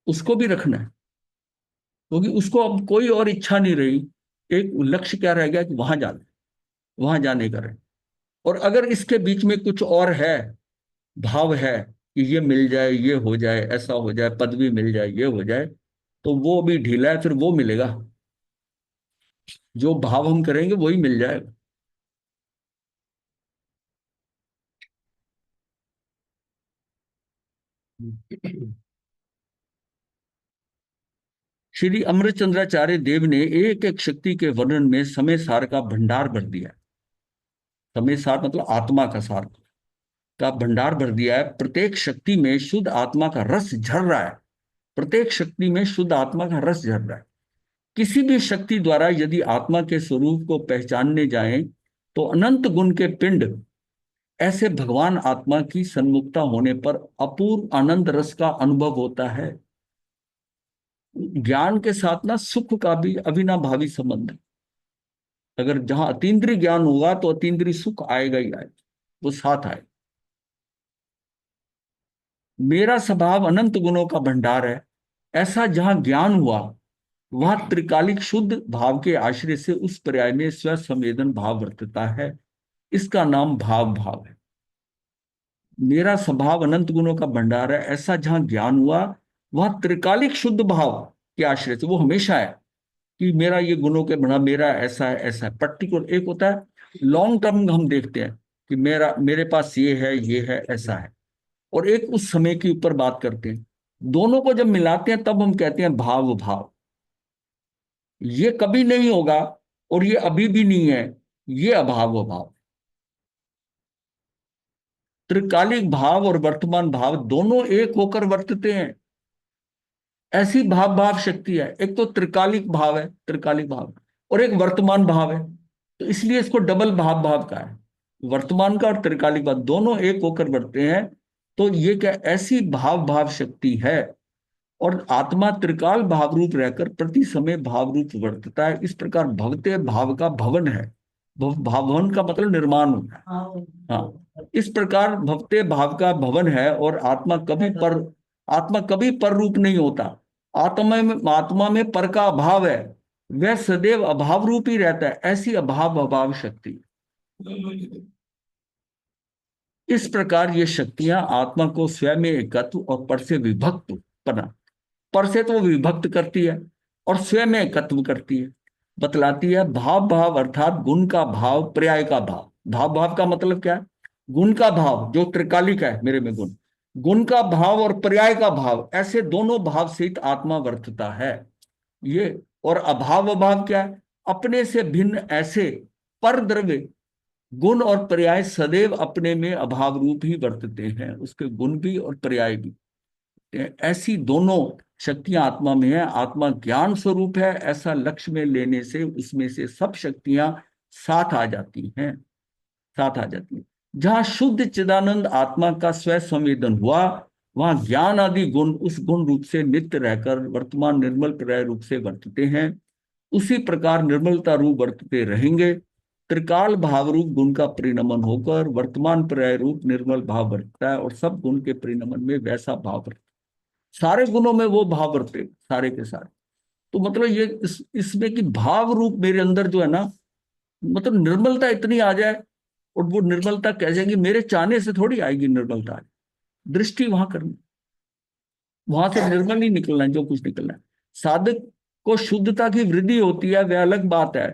उसको भी रखना है। क्योंकि उसको अब कोई और इच्छा नहीं रही, एक लक्ष्य क्या रह गया कि वहां जाना, वहां जाने का रहे। और अगर इसके बीच में कुछ और है, भाव है कि ये मिल जाए, ये हो जाए, ऐसा हो जाए, पदवी मिल जाए, ये हो जाए, तो वो भी ढीला है, फिर वो मिलेगा। जो भाव हम करेंगे वही मिल जाएगा। श्री अमृतचंद्राचार्य देव ने एक एक शक्ति के वर्णन में समय सार का भंडार भर दिया। समय सार मतलब आत्मा का सार का भंडार भर दिया है। प्रत्येक शक्ति में शुद्ध आत्मा का रस झर रहा है, प्रत्येक शक्ति में शुद्ध आत्मा का रस झर रहा है। किसी भी शक्ति द्वारा यदि आत्मा के स्वरूप को पहचानने जाएं तो अनंत गुण के पिंड ऐसे भगवान आत्मा की सन्मुखता होने पर अपूर्व आनंद रस का अनुभव होता है। ज्ञान के साथ ना सुख का भी अविनाभावी संबंध है। अगर जहां अतीन्द्रिय ज्ञान होगा तो अतीन्द्रिय सुख आएगा ही आएगा, वो साथ आए। मेरा स्वभाव अनंत गुणों का भंडार है, ऐसा जहां ज्ञान हुआ वहां त्रिकालिक शुद्ध भाव के आश्रय से उस पर्याय में स्व संवेदन भाव वर्तता है। इसका नाम भाव भाव है। मेरा स्वभाव अनंत गुणों का भंडार है, ऐसा जहां ज्ञान हुआ वहां त्रिकालिक शुद्ध भाव के आश्रय से, वो हमेशा है कि मेरा ये गुणों के बना, मेरा ऐसा है ऐसा है। पर्टिकुलर एक होता है लॉन्ग टर्म, हम देखते हैं कि मेरा मेरे पास ये है ऐसा है, और एक उस समय के ऊपर बात करते हैं। दोनों को जब मिलाते हैं तब हम कहते हैं भाव भाव। ये कभी नहीं होगा और ये अभी भी नहीं है, ये अभाव अभाव। त्रिकालिक भाव और वर्तमान भाव दोनों एक होकर वर्तते हैं। ऐसी भाव भाव शक्ति है, एक तो त्रिकालिक भाव है, त्रिकालिक भाव, और एक वर्तमान भाव है। तो इसलिए इसको डबल भाव भाव का है, वर्तमान का और त्रिकालिक भाव दोनों एक होकर बढ़ते हैं। तो ये क्या ऐसी भाव भाव शक्ति है, और आत्मा त्रिकाल भाव रूप रहकर प्रति समय भाव रूप वर्तता है। इस प्रकार भवते भाव का भवन है। भवन का मतलब निर्माण होता है। हाँ, इस प्रकार भवते भाव का भवन है, और आत्मा कभी पर रूप नहीं होता। आत्मा में पर का अभाव है, वह सदैव अभाव रूप ही रहता है। ऐसी अभाव अभाव शक्ति, इस प्रकार ये शक्तियां आत्मा को स्वयं में एकत्व और पर से विभक्त बना, पर से तो विभक्त करती है और स्वयं में एकत्व करती है, बतलाती है। भाव भाव अर्थात गुण का भाव, पर्याय का भाव। भाव भाव का मतलब क्या है, गुण का भाव जो त्रिकालिक है मेरे में गुण, गुण का भाव और पर्याय का भाव, ऐसे दोनों भाव सहित आत्मा वर्तता है। ये और अभाव, अभाव क्या है? अपने से भिन्न ऐसे पर द्रव्य गुण और पर्याय सदैव अपने में अभाव रूप ही वर्तते हैं, उसके गुण भी और पर्याय भी। ऐसी दोनों शक्तियां आत्मा में है। आत्मा ज्ञान स्वरूप है, ऐसा लक्ष्य में लेने से उसमें से सब शक्तियां साथ आ जाती हैं, साथ आ जाती हैं। जहां शुद्ध चिदानंद आत्मा का स्व संवेदन हुआ, वहां ज्ञान आदि गुण उस गुण रूप से नित्य रहकर वर्तमान निर्मल पर्याय रूप से वर्तते हैं। उसी प्रकार निर्मलता रूप वर्तते रहेंगे। त्रिकाल भाव रूप गुण का परिणमन होकर वर्तमान पर्याय रूप निर्मल भाव वर्तता है, और सब गुण के परिणमन में वैसा भाव वर्तता है। सारे गुणों में वो भाव वर्ते, सारे के सारे। तो मतलब ये इसमें कि भाव रूप मेरे अंदर जो है ना, मतलब निर्मलता इतनी आ जाए। और वो निर्मलता कह जाएगी, मेरे चाहने से थोड़ी आएगी निर्मलता, दृष्टि वहां करनी, वहां से निर्मल ही निकलना है जो कुछ निकलना है। साधक को शुद्धता की वृद्धि होती है, वह अलग बात है,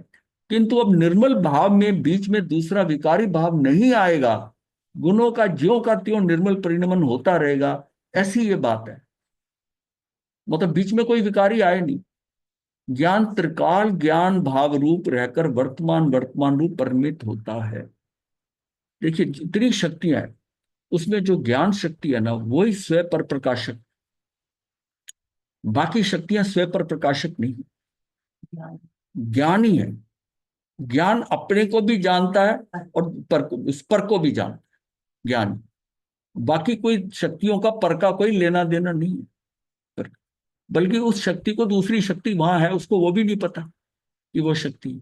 किंतु अब निर्मल भाव में बीच में दूसरा विकारी भाव नहीं आएगा, गुणों का ज्यों का त्यों निर्मल परिणमन होता रहेगा, ऐसी ये बात है। मतलब बीच में कोई विकारी आए नहीं। ज्ञान त्रिकाल ज्ञान भाव रूप रहकर वर्तमान वर्तमान रूप परिणमित होता है। देखिए जितनी शक्तियां हैं उसमें जो ज्ञान शक्ति है ना, वही स्व पर प्रकाशक, बाकी शक्तियां स्व पर प्रकाशक नहीं। ज्ञान ही है। ज्ञान अपने को भी जानता है और पर को, उस पर को भी जानता है ज्ञान। बाकी कोई शक्तियों का पर का कोई लेना देना नहीं है। पर, बल्कि उस शक्ति को दूसरी शक्ति वहां है उसको वो भी नहीं पता कि वो शक्ति है।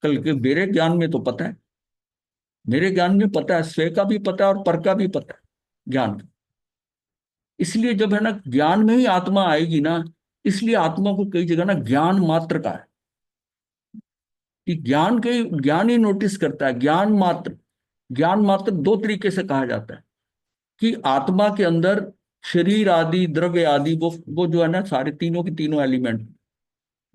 कल के मेरे ज्ञान में तो पता है, मेरे ज्ञान में पता है, स्व का भी पता है और पर का भी पता है ज्ञान का। इसलिए जब है ना ज्ञान में ही आत्मा आएगी ना, इसलिए आत्मा को कई जगह ना ज्ञान मात्र का है, कि ज्ञान के ज्ञान ही नोटिस करता है, ज्ञान मात्र। ज्ञान मात्र दो तरीके से कहा जाता है, कि आत्मा के अंदर शरीर आदि द्रव्य आदि वो जो है ना सारे तीनों के तीनों एलिमेंट,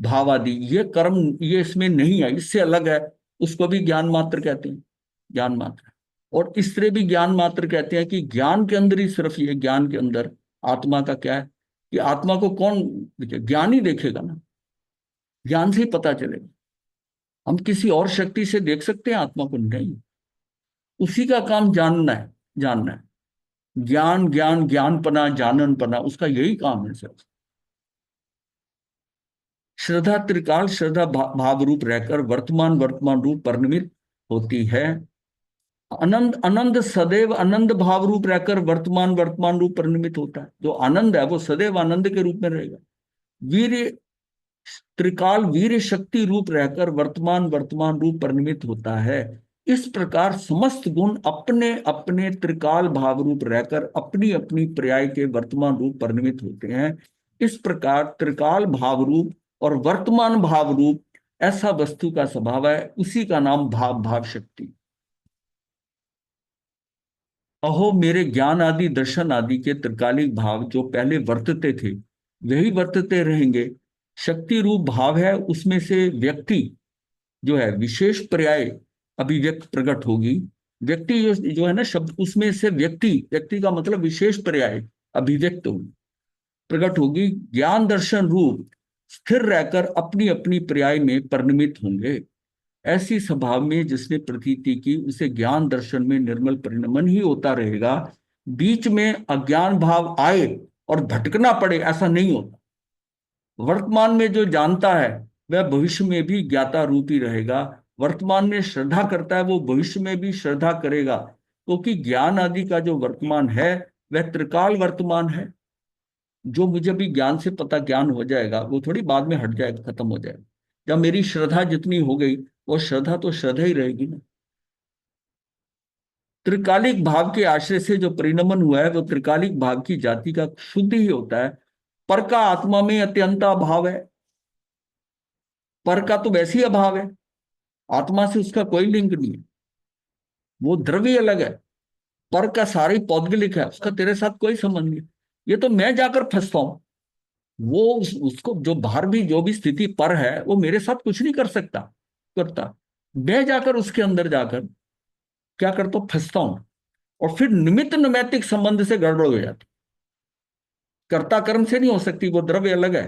भाव आदि, ये कर्म ये इसमें नहीं है, इससे अलग है, उसको भी ज्ञान मात्र कहते हैं, ज्ञान मात्र। और इस तरह भी ज्ञान मात्र कहते हैं कि ज्ञान के अंदर ही सिर्फ ये, ज्ञान के अंदर आत्मा का क्या है, कि आत्मा को कौन देखे? ज्ञान ही देखेगा ना, ज्ञान से ही पता चलेगा। हम किसी और शक्ति से देख सकते हैं आत्मा को? नहीं। उसी का काम जानना है, जानना है। ज्ञान ज्ञान ज्ञानपना जाननपना, उसका यही काम है सर। श्रद्धा त्रिकाल श्रद्धा भाव रूप रहकर वर्तमान वर्तमान रूप परिणमित होती है। आनंद आनंद सदैव आनंद भाव रूप रहकर वर्तमान वर्तमान रूप परिणमित होता है। जो आनंद है वो सदैव आनंद के रूप में रहेगा। वीर त्रिकाल वीर शक्ति रूप रहकर वर्तमान वर्तमान रूप परिणमित होता है। इस प्रकार समस्त गुण अपने अपने त्रिकाल भाव रूप रहकर अपनी अपनी पर्याय के वर्तमान रूप परिणमित होते हैं। इस प्रकार त्रिकाल भाव रूप और वर्तमान भाव रूप ऐसा वस्तु का स्वभाव है, उसी का नाम भाव भाव शक्ति। अहो मेरे ज्ञान आदि दर्शन आदि के त्रिकालिक भाव जो पहले वर्तते थे वही वर्तते रहेंगे। शक्ति रूप भाव है, उसमें से व्यक्ति जो है विशेष पर्याय अभिव्यक्त प्रकट होगी। व्यक्ति जो है ना शब्द, उसमें से व्यक्ति, व्यक्ति का मतलब विशेष पर्याय अभिव्यक्त होगी, प्रकट होगी। ज्ञान दर्शन रूप स्थिर रहकर अपनी अपनी पर्याय में परिणमित होंगे। ऐसी स्वभाव में जिसने प्रतीति की उसे ज्ञान दर्शन में निर्मल परिणमन ही होता रहेगा। बीच में अज्ञान भाव आए और भटकना पड़े, ऐसा नहीं होता। वर्तमान में जो जानता है वह भविष्य में भी ज्ञाता रूप ही रहेगा। वर्तमान में श्रद्धा करता है वो भविष्य में भी श्रद्धा करेगा, क्योंकि ज्ञान आदि का जो वर्तमान है वह त्रिकाल वर्तमान है। जो मुझे भी ज्ञान से पता ज्ञान हो जाएगा वो थोड़ी बाद में हट जाएगा, खत्म हो जाएगा। जब मेरी श्रद्धा जितनी हो गई, वो श्रद्धा तो श्रद्धा ही रहेगी ना। त्रिकालिक भाव के आश्रय से जो परिणमन हुआ है वो त्रिकालिक भाव की जाति का शुद्ध ही होता है। पर का आत्मा में अत्यंत अभाव है। पर का तो वैसे ही अभाव है, आत्मा से उसका कोई लिंक नहीं है, वो द्रव्य अलग है। पर का सारी पौद्गलिक है, उसका तेरे साथ कोई संबंध नहीं। ये तो मैं जाकर फंसता हूं। वो उसको जो बाहर भी जो भी स्थिति पर है वो मेरे साथ कुछ नहीं कर सकता, करता। मैं जाकर उसके अंदर जाकर क्या करता हूं? फंसता हूं। और फिर निमित्त नैमित्तिक संबंध से गड़बड़ हो जाती। कर्ता कर्म से नहीं हो सकती, वो द्रव्य अलग है।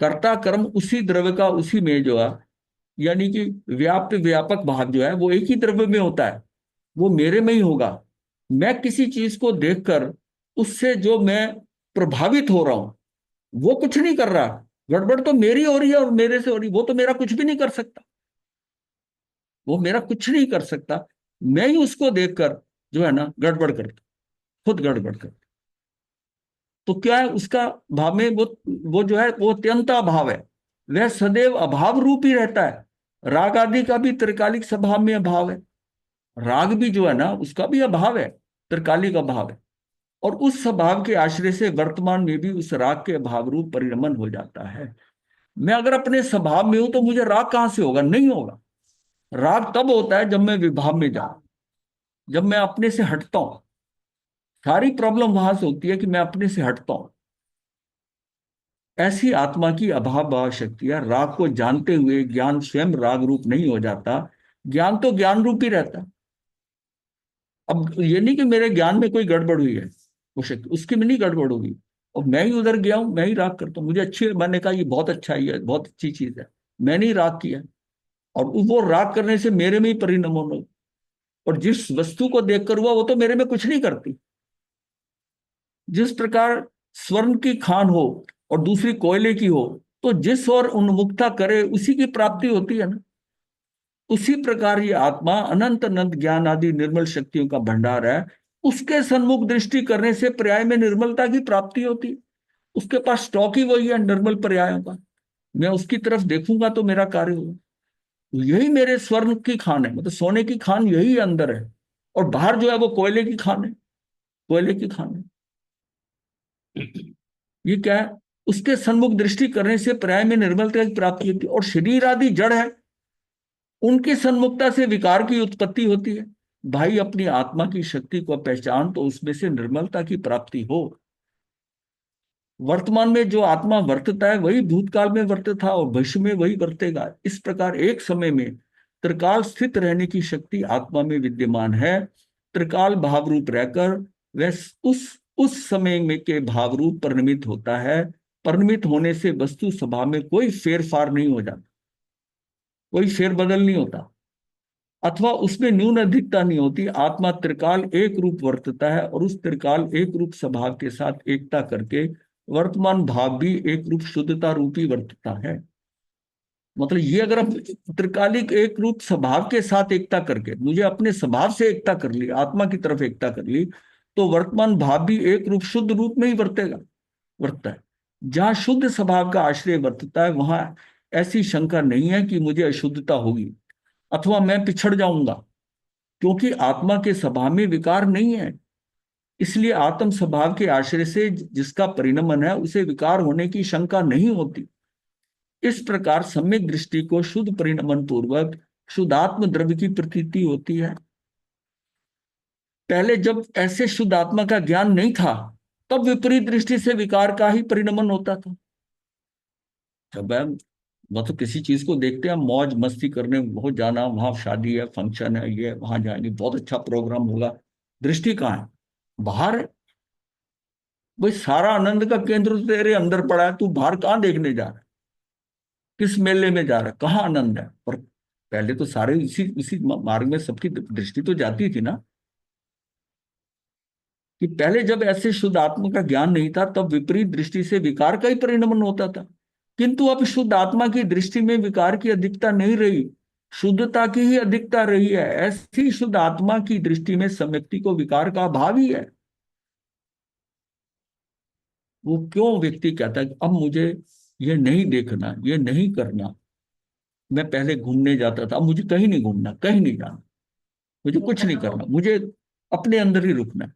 कर्ता कर्म उसी द्रव्य का उसी में जो है, यानी कि व्याप्त व्यापक भाव जो है वो एक ही द्रव्य में होता है, वो मेरे में ही होगा। मैं किसी चीज को देखकर उससे जो मैं प्रभावित हो रहा हूं, वो कुछ नहीं कर रहा। गड़बड़ तो मेरी हो रही है और मेरे से हो रही, वो तो मेरा कुछ भी नहीं कर सकता, वो मेरा कुछ नहीं कर सकता। मैं ही उसको देखकर जो है ना गड़बड़ करता, खुद गड़बड़ करता। तो क्या है उसका भाव में, वो जो है वो अत्यंत अभाव है, वह सदैव अभाव रूप ही रहता है। राग आदि का भी त्रिकालिक स्वभाव में अभाव है, राग भी जो है ना उसका भी अभाव है, त्रिकालिक अभाव है। और उस स्वभाव के आश्रय से वर्तमान में भी उस राग के अभाव रूप परिणमन हो जाता है। मैं अगर अपने स्वभाव में हूं तो मुझे राग कहां से होगा? नहीं होगा। राग तब होता है जब मैं विभाव में जाऊं, जब मैं अपने से हटता हूं। सारी प्रॉब्लम वहां से होती है कि मैं अपने से हटता हूं। ऐसी आत्मा की अभाव भाव शक्ति है, राग को जानते हुए ज्ञान स्वयं राग रूप नहीं हो जाता, ज्ञान तो ज्ञान रूप ही रहता है। अब ये नहीं कि मेरे ज्ञान में कोई गड़बड़ हुई है, वो शक्ति उसकी में नहीं गड़बड़ होगी, और मैं ही उधर गया हूं, मैं ही राग करता हूँ, मुझे अच्छी, मैंने कहा ये बहुत अच्छा है, ये बहुत अच्छी चीज है, मैंने ही राग किया। और वो राग करने से मेरे में ही परिणाम होना। और जिस वस्तु को देखकर हुआ वो तो मेरे में कुछ नहीं करती। जिस प्रकार स्वर्ण की खान हो और दूसरी कोयले की हो, तो जिस ओर उन्मुखता करे उसी की प्राप्ति होती है ना। उसी प्रकार ये आत्मा अनंत अनंत ज्ञान आदि निर्मल शक्तियों का भंडार है, उसके सन्मुख दृष्टि करने से पर्याय में निर्मलता की प्राप्ति होती है। उसके पास स्टॉक ही वही है निर्मल पर्यायों का, मैं उसकी तरफ देखूंगा तो मेरा कार्य होगा। यही मेरे स्वर्ण की खान है, मतलब सोने की खान यही अंदर है, और बाहर जो है वो कोयले की खान है, कोयले की खान है। ये क्या है? उसके सन्मुख दृष्टि करने से पर्याय में निर्मलता की प्राप्ति होती है। और शरीर आदि जड़ है, उनकी सन्मुखता से विकार की उत्पत्ति होती है। भाई अपनी आत्मा की शक्ति को पहचान तो उसमें से निर्मलता की प्राप्ति हो। वर्तमान में जो आत्मा वर्तता है वही भूतकाल में वर्तित था और भविष्य में वही वर्तेगा। इस प्रकार एक समय में त्रिकाल स्थित रहने की शक्ति आत्मा में विद्यमान है। त्रिकाल भाव रूप रहकर वह उस समय में के भाव रूप परिणमित होता है। परिणमित होने से वस्तु स्वभाव में कोई फेरफार नहीं हो जाता, कोई फेरबदल नहीं होता, अथवा उसमें न्यून अधिकता नहीं होती। आत्मा त्रिकाल एक रूप वर्तता है और उस त्रिकाल एक रूप स्वभाव के साथ एकता करके वर्तमान भाव भी एक रूप शुद्धता रूपी वर्तता है। मतलब ये अगर हम त्रिकालिक एक रूप स्वभाव के साथ एकता करके, मुझे अपने स्वभाव से एकता कर ली, आत्मा की तरफ एकता कर ली, तो वर्तमान भाव भी एक रूप शुद्ध रूप में ही वर्तता है। जहां शुद्ध स्वभाव का आश्रय वर्तता है वहां ऐसी शंका नहीं है कि मुझे अशुद्धता होगी अथवा मैं पिछड़ जाऊंगा, क्योंकि आत्मा के स्वभाव में विकार नहीं है। इसलिए आत्म स्वभाव के आश्रय से जिसका परिणमन है उसे विकार होने की शंका नहीं होती। इस प्रकार सम्यक दृष्टि को शुद्ध परिणमन पूर्वक शुद्धात्म द्रव्य की प्रतीति होती है। पहले जब ऐसे शुद्ध आत्मा का ज्ञान नहीं था तब विपरीत दृष्टि से विकार का ही परिणमन होता था। जब हम मतलब किसी चीज को देखते हैं, मौज मस्ती करने बहुत जाना, वहां शादी है, फंक्शन है, ये वहां जाएंगे, बहुत अच्छा प्रोग्राम होगा, दृष्टि कहाँ है? बाहर है। भाई सारा आनंद का केंद्र तो तेरे अंदर पड़ा है, तू बाहर कहाँ देखने जा रहा है? किस मेले में जा रहा है? कहाँ आनंद है? और पहले तो सारे इसी इसी मार्ग में सबकी दृष्टि तो जाती थी ना। कि पहले जब ऐसे शुद्ध आत्मा का ज्ञान नहीं था तब विपरीत दृष्टि से विकार का ही परिणमन होता था। किंतु अब शुद्ध आत्मा की दृष्टि में विकार की अधिकता नहीं रही, शुद्धता की ही अधिकता रही है। ऐसी शुद्ध आत्मा की दृष्टि में व्यक्ति को विकार का अभाव ही है। वो क्यों व्यक्ति कहता है कि अब मुझे ये नहीं देखना, ये नहीं करना, मैं पहले घूमने जाता था, अब मुझे कहीं नहीं घूमना, कहीं नहीं जाना, मुझे कुछ नहीं करना, मुझे अपने अंदर ही रुकना है।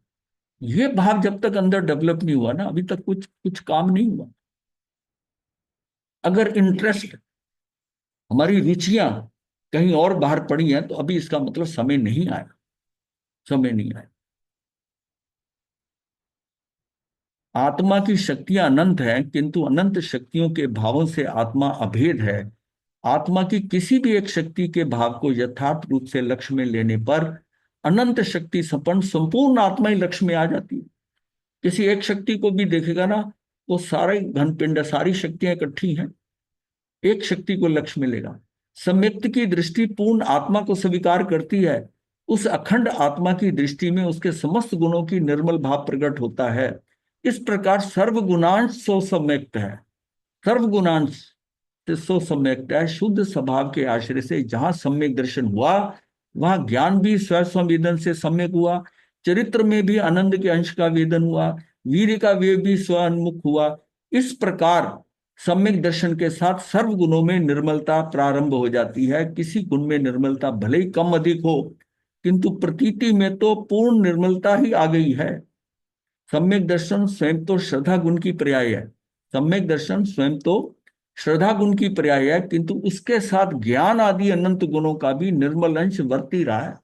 ये भाव जब तक अंदर डेवलप नहीं हुआ ना, अभी तक कुछ कुछ काम नहीं हुआ। अगर इंटरेस्ट, हमारी रुचियां कहीं और बाहर पड़ी हैं तो अभी इसका मतलब समय नहीं आया, समय नहीं आया। आत्मा की शक्तियां अनंत हैं, किंतु अनंत शक्तियों के भावों से आत्मा अभेद है। आत्मा की किसी भी एक शक्ति के भाव को यथार्थ रूप से लक्ष्य में लेने पर अनंत शक्ति संपन्न संपूर्ण आत्मा ही लक्ष्य में आ जाती है। किसी एक शक्ति को भी देखेगा ना, वो सारे घनपिंड सारी शक्तियां इकट्ठी हैं, एक शक्ति को लक्ष्य मिलेगा। सम्यक्त की दृष्टि पूर्ण आत्मा को स्वीकार करती है। उस अखंड आत्मा की दृष्टि में उसके समस्त गुणों की निर्मल भाव प्रकट होता है। इस प्रकार सर्वगुणांश सो सम्यक्त है, सर्वगुणांश से सो सम्यक्त है। शुद्ध स्वभाव के आश्रय से जहां सम्यक दर्शन हुआ, वहां ज्ञान भी स्व संवेदन से सम्यक हुआ, चरित्र में भी आनंद के अंश का वेदन हुआ, वीर का वे भी स्वन्मुख हुआ। इस प्रकार सम्यक दर्शन के साथ सर्व गुणों में निर्मलता प्रारंभ हो जाती है। किसी गुण में निर्मलता भले ही कम अधिक हो, किंतु प्रतीति में तो पूर्ण निर्मलता ही आ गई है। सम्यक दर्शन स्वयं तो श्रद्धा गुण की पर्याय है, सम्यक दर्शन स्वयं तो श्रद्धा गुण की पर्याय है, किंतु उसके साथ ज्ञान आदि अनंत गुणों का भी निर्मल अंश वर्त ही रहा है।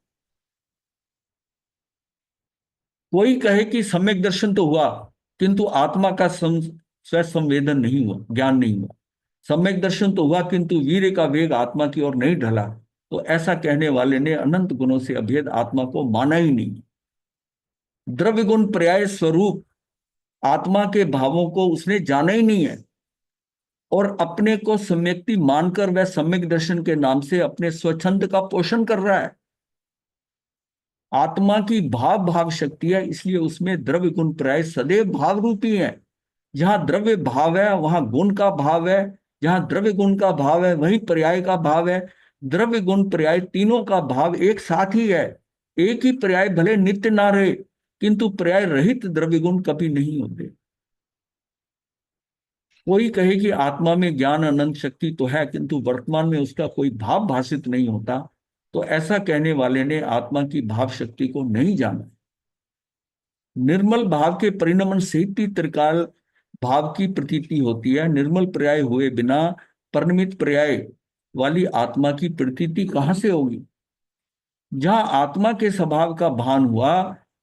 कोई कहे कि सम्यक दर्शन तो हुआ, किंतु आत्मा का स्व संवेदन नहीं हुआ, ज्ञान नहीं हुआ। सम्यक दर्शन तो हुआ, किंतु वीर्य का वेग आत्मा की ओर नहीं ढला, तो ऐसा कहने वाले ने अनंत गुणों से अभेद आत्मा को माना ही नहीं। द्रव्य गुण पर्याय स्वरूप आत्मा के भावों को उसने जाना ही नहीं है, और अपने को सम्यक्ति मानकर वह सम्यक दर्शन के नाम से अपने स्वच्छंद का पोषण कर रहा है। आत्मा की भाव भाव शक्ति है, इसलिए उसमें द्रव्य गुण पर्याय सदैव भाव रूपी है। जहां द्रव्य भाव है वहां गुण का भाव है, जहां द्रव्य गुण का भाव है वहीं पर्याय का भाव है। द्रव्य गुण पर्याय तीनों का भाव एक साथ ही है। एक ही पर्याय भले नित्य ना रहे, किंतु पर्याय रहित द्रव्य गुण कभी नहीं होते। कोई कहे कि आत्मा में ज्ञान अनंत शक्ति तो है, किंतु वर्तमान में उसका कोई भाव भाषित नहीं होता, तो ऐसा कहने वाले ने आत्मा की भाव शक्ति को नहीं जाना। निर्मल भाव के परिणमन से ही त्रिकाल भाव की प्रतीति होती है। निर्मल पर्याय हुए बिना परिणमित पर्याय वाली आत्मा की प्रतीति कहां से होगी। जहां आत्मा के स्वभाव का भान हुआ,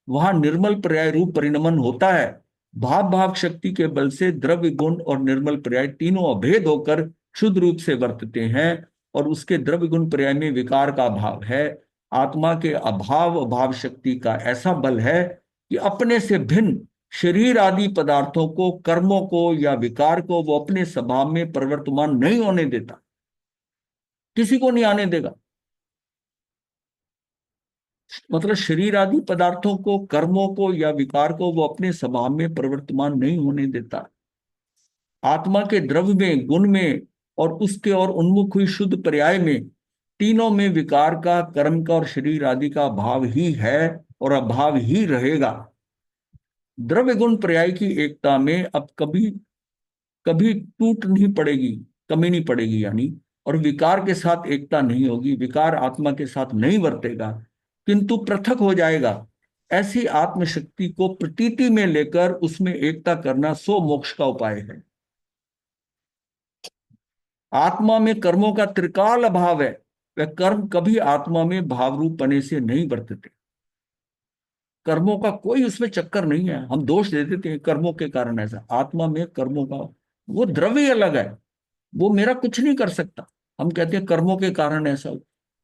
वहां निर्मल पर्याय रूप परिणमन होता है। भाव भाव शक्ति के बल से द्रव्य गुण और निर्मल पर्याय तीनों अभेद होकर शुद्ध रूप से वर्तते हैं, और उसके द्रव्य गुण पर्याय में विकार का भाव है। आत्मा के अभाव भाव शक्ति का ऐसा बल है कि अपने से भिन्न शरीर आदि पदार्थों को, कर्मों को या विकार को वो अपने स्वभाव में प्रवर्तमान नहीं होने देता, किसी को नहीं आने देगा। मतलब शरीर आदि पदार्थों को, कर्मों को या विकार को वो अपने स्वभाव में प्रवर्तमान नहीं होने देता। आत्मा के द्रव्य में, गुण में और उसके और उन्मुख हुई शुद्ध पर्याय में, तीनों में विकार का, कर्म का और शरीर आदि का भाव ही है और अभाव ही रहेगा। द्रव्य गुण पर्याय की एकता में अब कभी कभी टूट नहीं पड़ेगी, कमी नहीं पड़ेगी यानी, और विकार के साथ एकता नहीं होगी। विकार आत्मा के साथ नहीं वर्तेगा, किंतु पृथक हो जाएगा। ऐसी आत्मशक्ति को प्रतीति में लेकर उसमें एकता करना सो मोक्ष का उपाय है। आत्मा में कर्मों का त्रिकाल अभाव है, वह कर्म कभी आत्मा में भाव रूप बने से नहीं वर्तते। कर्मों का कोई उसमें चक्कर नहीं है। हम दोष दे देते हैं कर्मों के कारण ऐसा, आत्मा में कर्मों का वो द्रव्य अलग है, वो मेरा कुछ नहीं कर सकता। हम कहते हैं कर्मों के कारण ऐसा हो,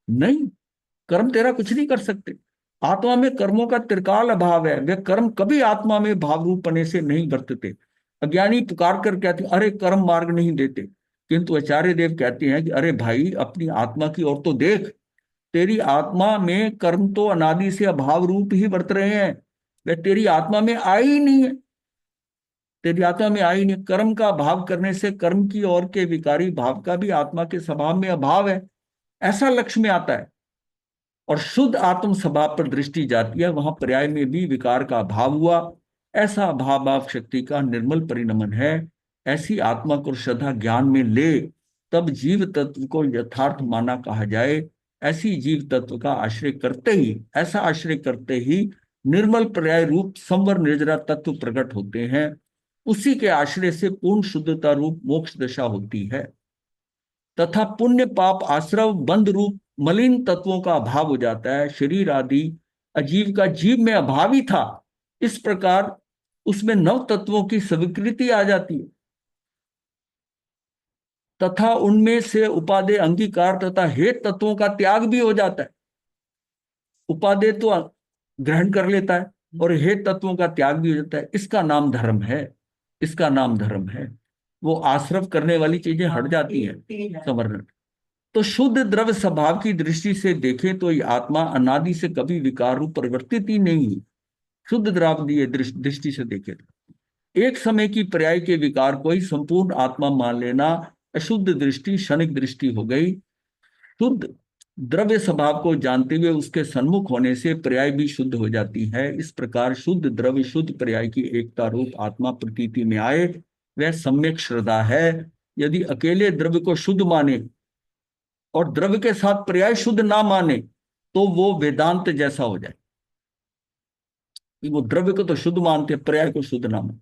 नहीं, कर्म तेरा कुछ नहीं कर सकते। आत्मा में कर्मों का त्रिकाल अभाव है, वे कर्म कभी आत्मा में भाव रूप बने से नहीं वर्तते। अज्ञानी पुकार कर कहते हैं अरे कर्म मार्ग नहीं देते, किंतु आचार्य देव कहते हैं कि अरे भाई अपनी आत्मा की ओर तो देख, तेरी आत्मा में कर्म तो अनादि से अभाव रूप ही वर्त रहे हैं, वे तेरी आत्मा में आई ही नहीं है। तेरी आत्मा में आई नहीं। कर्म का भाव करने से कर्म की ओर के विकारी भाव का भी आत्मा के स्वभाव में अभाव है, ऐसा लक्ष्य में आता है। और शुद्ध आत्म स्वभाव पर दृष्टि जाती है, वहां पर्याय में भी विकार का भाव हुआ। ऐसा भाव भाव शक्ति का निर्मल परिणमन है। ऐसी आत्मा को श्रद्धा ज्ञान में ले, तब जीव तत्व को यथार्थ माना कहा जाए। ऐसी जीव तत्व का आश्रय करते ही, ऐसा आश्रय करते ही निर्मल पर्याय रूप संवर निर्जरा तत्व प्रकट होते हैं। उसी के आश्रय से पूर्ण शुद्धता रूप मोक्ष दशा होती है, तथा पुण्य पाप आश्रव बंध रूप मलिन तत्वों का अभाव हो जाता है। शरीर आदि अजीव का जीव में अभाव ही था, इस प्रकार उसमें नव तत्वों की स्वीकृति आ जाती है, तथा उनमें से उपादेय अंगीकार तथा हेत तत्वों का त्याग भी हो जाता है। उपादेय तो ग्रहण कर लेता है और हे तत्वों का त्याग भी हो जाता है। इसका नाम धर्म है, इसका नाम धर्म है। वो आश्रव करने वाली चीजें हट जाती हैं समरण। तो शुद्ध द्रव्य स्वभाव की दृष्टि से देखें तो ये आत्मा अनादि से कभी विकार रूप परिवर्तित ही नहीं हुई। शुद्ध द्रव्य दृष्टि से देखें तो एक समय की पर्याय के विकार को ही संपूर्ण आत्मा मान लेना अशुद्ध दृष्टि, क्षणिक दृष्टि हो गई। शुद्ध द्रव्य स्वभाव को जानते हुए उसके सन्मुख होने से पर्याय भी शुद्ध हो जाती है। इस प्रकार शुद्ध द्रव्य शुद्ध पर्याय की एकता रूप आत्मा प्रतीति में आए, वह सम्यक श्रद्धा है। यदि अकेले द्रव्य को शुद्ध माने और द्रव्य के साथ पर्याय शुद्ध ना माने तो वो वेदांत जैसा हो जाए। वो द्रव्य को तो शुद्ध मानते, पर्याय को शुद्ध ना माने।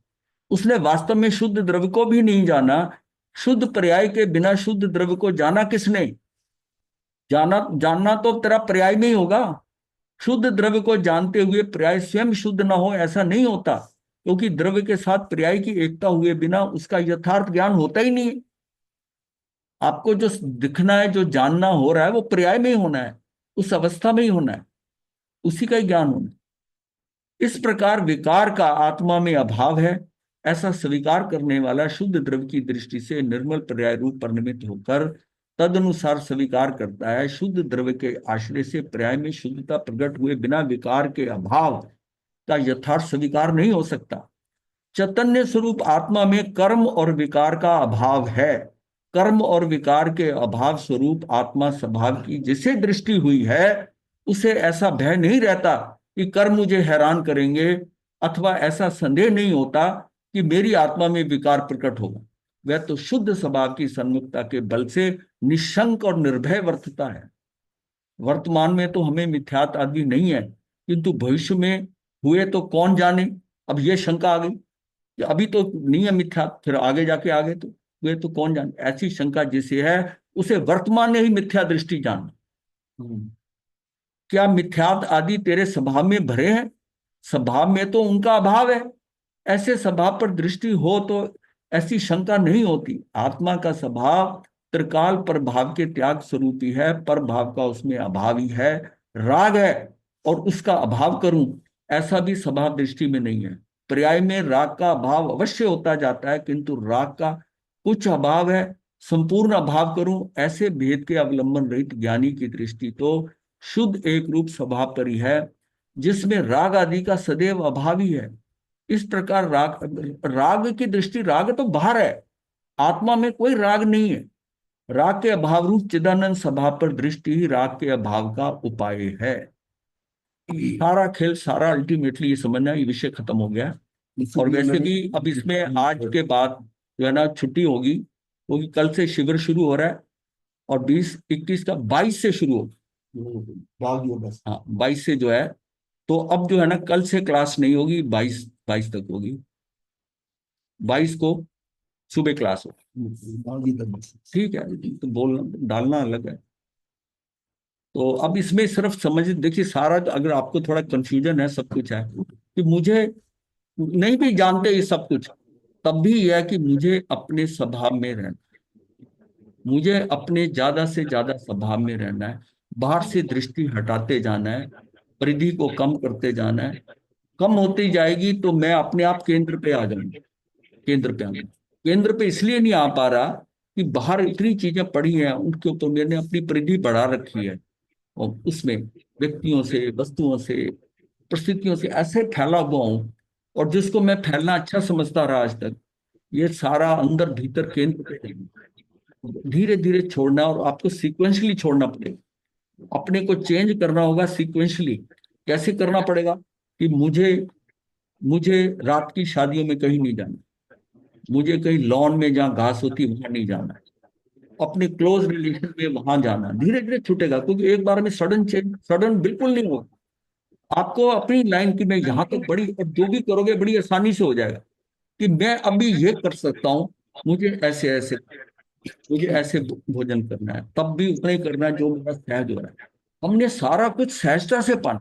उसने वास्तव में शुद्ध द्रव्य को भी नहीं जाना। शुद्ध पर्याय के बिना शुद्ध द्रव्य को जाना किसने? जानना तो तेरा पर्याय में ही होगा। शुद्ध द्रव्य को जानते हुए पर्याय स्वयं शुद्ध ना हो ऐसा नहीं होता, क्योंकि द्रव्य के साथ पर्याय की एकता हुए बिना उसका यथार्थ ज्ञान होता ही नहीं है। आपको जो दिखना है, जो जानना हो रहा है, वो पर्याय में ही होना है, उस अवस्था में ही होना है, उसी का ही ज्ञान होना है। इस प्रकार विकार का आत्मा में अभाव है ऐसा स्वीकार करने वाला शुद्ध द्रव्य की दृष्टि से निर्मल पर्याय रूप परिणमित होकर तदनुसार स्वीकार करता है। शुद्ध द्रव्य के आश्रय से पर्याय में शुद्धता प्रकट हुए बिना विकार के अभाव का यथार्थ स्वीकार नहीं हो सकता। चैतन्य स्वरूप आत्मा में कर्म और विकार का अभाव है। कर्म और विकार के अभाव स्वरूप आत्मा स्वभाव की जिसे दृष्टि हुई है उसे ऐसा भय नहीं रहता कि कर्म मुझे हैरान करेंगे, अथवा ऐसा संदेह नहीं होता कि मेरी आत्मा में विकार प्रकट होगा। वह तो शुद्ध स्वभाव की सन्मुखता के बल से निशंक और निर्भय वर्तता है। वर्तमान में तो हमें मिथ्यात्व आदि नहीं है, किंतु भविष्य में हुए तो कौन जाने। अब ये शंका आ गई कि अभी तो नहीं है मिथ्यात्व, फिर आगे जाके आगे तो हुए तो कौन जाने। ऐसी शंका जिसे है उसे वर्तमान में ही मिथ्या दृष्टि जानना। क्या मिथ्यात्व आदि तेरे स्वभाव में भरे हैं? स्वभाव में तो उनका अभाव है। ऐसे स्वभाव पर दृष्टि हो तो ऐसी शंका नहीं होती। आत्मा का स्वभाव त्रिकाल पर भाव के त्याग स्वरूपी है, पर भाव का उसमें अभाव ही है। राग है और उसका अभाव करूं ऐसा भी स्वभाव दृष्टि में नहीं है। पर्याय में राग का अभाव अवश्य होता जाता है, किंतु राग का कुछ अभाव है, संपूर्ण अभाव करूं ऐसे भेद के अवलंबन रहित ज्ञानी की दृष्टि तो शुद्ध एक रूप स्वभाव पर ही है, जिसमें राग आदि का सदैव अभाव ही है। इस प्रकार राग की दृष्टि, राग तो बाहर है, आत्मा में कोई राग नहीं है। राग के अभाव रूप चिदानंद स्वभाव पर दृष्टि ही राग के अभाव का उपाय है। सारा खेल, सारा अल्टीमेटली ये समझना, ये विषय खत्म हो गया। और वैसे भी अब इसमें आज के बाद जो है ना छुट्टी होगी, क्योंकि कल से शिविर शुरू हो रहा है और 20-21 का 22 से शुरू होगा। हाँ 22 से जो है, तो अब जो है ना कल से क्लास नहीं होगी, 22 तक होगी। 22 को सुबह क्लास होगी। ठीक है, तो बोलना डालना अलग है। तो अब इसमें सिर्फ समझ देखिए, सारा अगर आपको थोड़ा कंफ्यूजन है, सब कुछ है कि मुझे नहीं भी जानते ये सब कुछ, तब भी यह है कि मुझे अपने स्वभाव में रहना, मुझे अपने ज्यादा से ज्यादा स्वभाव में रहना है। बाहर से दृष्टि हटाते जाना है, परिधि को कम करते जाना है। कम होती जाएगी तो मैं अपने आप केंद्र पे आ जाऊंगा। केंद्र पे आना, केंद्र पे इसलिए नहीं आ पा रहा कि बाहर इतनी चीजें पड़ी हैं, उनके ऊपर मैंने अपनी परिधि बढ़ा रखी है और उसमें व्यक्तियों से, वस्तुओं से, परिस्थितियों से ऐसे फैला हुआ हूं, और जिसको मैं फैलना अच्छा समझता रहा आज तक, ये सारा अंदर भीतर केंद्र पे धीरे धीरे छोड़ना, और आपको सीक्वेंशली छोड़ना पड़ेगा। अपने को चेंज करना होगा सीक्वेंशली। कैसे करना पड़ेगा कि मुझे मुझे रात की शादियों में कहीं नहीं जाना, मुझे कहीं लॉन में जहाँ घास होती है वहां नहीं जाना, अपने क्लोज रिलेशन में वहां जाना। धीरे धीरे छूटेगा, क्योंकि एक बार में सडन चेंज, सडन बिल्कुल नहीं होगा। आपको अपनी लाइन की मैं यहाँ तक बड़ी, और जो भी करोगे बड़ी आसानी से हो जाएगा कि मैं अभी ये कर सकता हूँ, मुझे ऐसे ऐसे, मुझे ऐसे भोजन करना है, तब भी उतना ही करना है जो मेरा सहज हो रहा है। हमने सारा कुछ सहजता से पाना।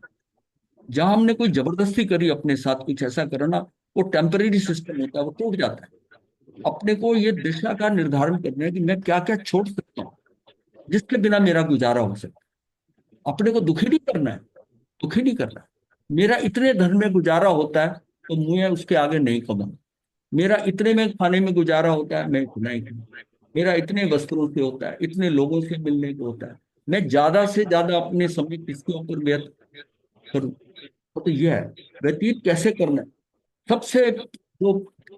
जहां हमने कोई जबरदस्ती करी अपने साथ कुछ ऐसा करना, वो टेम्परेरी सिस्टम होता है, वो टूट जाता है। अपने को ये दिशा का निर्धारण करना है कि मैं क्या क्या छोड़ सकता हूँ जिसके बिना मेरा गुजारा हो सके। अपने को दुखी नहीं करना है, दुखी नहीं कर रहा। मेरा इतने धन में गुजारा होता है तो मैं उसके आगे नहीं कमाऊं। मेरा इतने में खाने में गुजारा होता है, मैं इतना ही खाऊं। मेरा इतने वस्त्रों से होता है, इतने लोगों से मिलने को होता है, मैं ज्यादा से ज्यादा अपने समय किसके ऊपर व्यर्थ करूं। तो यह है व्यतीत कैसे करना है। सबसे जो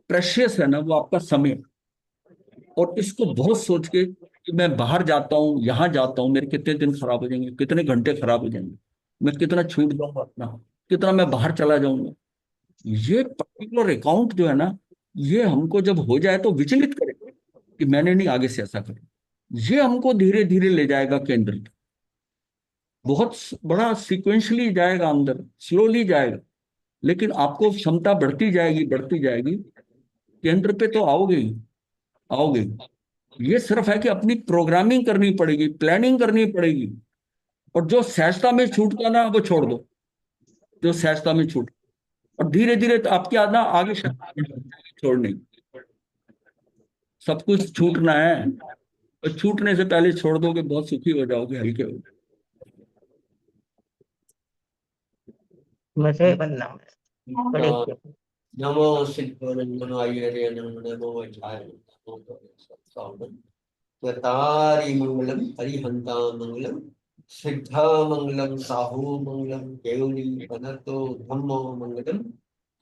प्रेशियस है ना वो आपका समय। और इसको बहुत सोच के कि मैं बाहर जाता हूँ, यहाँ जाता हूँ, मेरे कितने दिन खराब हो जाएंगे, कितने घंटे खराब हो जाएंगे, मैं कितना छूट जाऊंगा अपना, कितना मैं बाहर चला जाऊंगा। ये पर्टिकुलर अकाउंट जो है ना, ये हमको जब हो जाए तो विचलित करे कि मैंने नहीं, आगे से ऐसा करें। ये हमको धीरे धीरे ले जाएगा केंद्र तक। बहुत बड़ा सीक्वेंशली जाएगा, अंदर स्लोली जाएगा, लेकिन आपको क्षमता बढ़ती जाएगी, बढ़ती जाएगी। केंद्र पे तो आओगे ही, आओगे ही। ये सिर्फ है कि अपनी प्रोग्रामिंग करनी पड़ेगी, प्लानिंग करनी पड़ेगी। और जो सहजता में छूटता ना वो छोड़ दो, जो सहजता में छूट। और धीरे धीरे तो आपकी आदत आगे छोड़ने, सब कुछ छूटना है। और छूटने से पहले छोड़ दोगे, बहुत सुखी हो जाओगे, हल्के हो। मुझे बनना बड़े नमो सिद्धोरंजनाय नमो आचार्य नमो सत्सावधान यतारि मंगलम हरिहंता मंगलम सिद्धा मंगलम साहू मंगलम केवली पनतो धम्मो मंगलम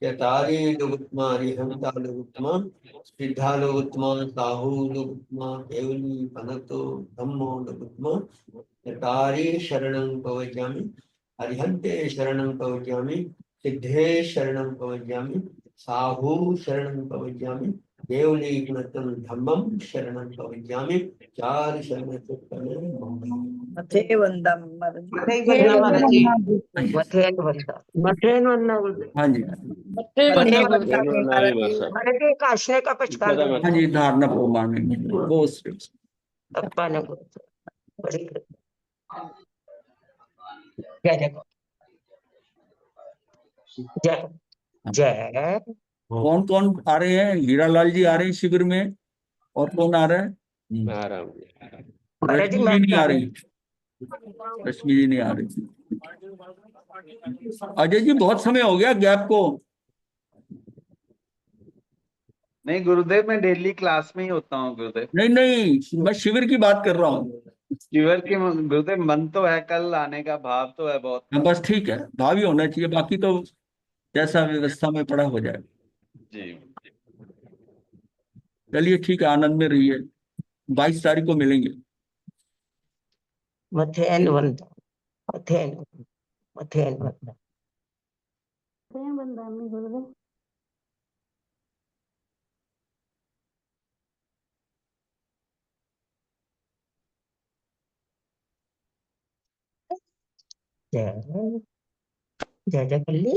यतारि लोगुत्मा हरिहंता लोगुत्मा सिद्धा लोगुत्मा साहू लोगुत्मा केवली पनतो धम्मो लोगुत्मा यतारि शरणं पवज्यामि हरिहंते शरणं पवज्यामि सिद्धे शरणं पवज्यामि साहू शरणं पवज्यामि केवली गुणतम धम्मम शरणं पवज्यामि चार शरण मथे वंदम मथे बनना महाराज जी मथे बनना मठेन बनना गुरुदेव। हाँ जी, मथे वंदम महाराज जी। महाराज जी काशने का पचकार हाँ जी, धारणा प्रमाण है वो श्रेष्ठ। अप्पा ने बड़ी जय जय जय जय कौन कौन आ रहे हैं? हीरालाल जी आ रहे हैं शिविर में। और कौन आ रहा है? महाराज जी रश्मि मैं जी नहीं आ रही। रश्मि जी नहीं आ रही। अजय जी बहुत समय हो गया गैप को। नहीं गुरुदेव, मैं डेली क्लास में ही होता हूँ गुरुदेव। नहीं नहीं, मैं शिविर की बात कर रहा हूँ। शिविर की गुरुदेव मन तो है, कल आने का भाव तो है बहुत। हाँ, बस ठीक है, भावी होना चाहिए, बाकी तो जैसा व्यवस्था में पड़ा हो जाए। जी चलिए ठीक है, आनंद में रहिए। 22 तारीख को मिलेंगे। मथे बनना मथे मथे बनना गुरुदेव। जय जय जय कल्ली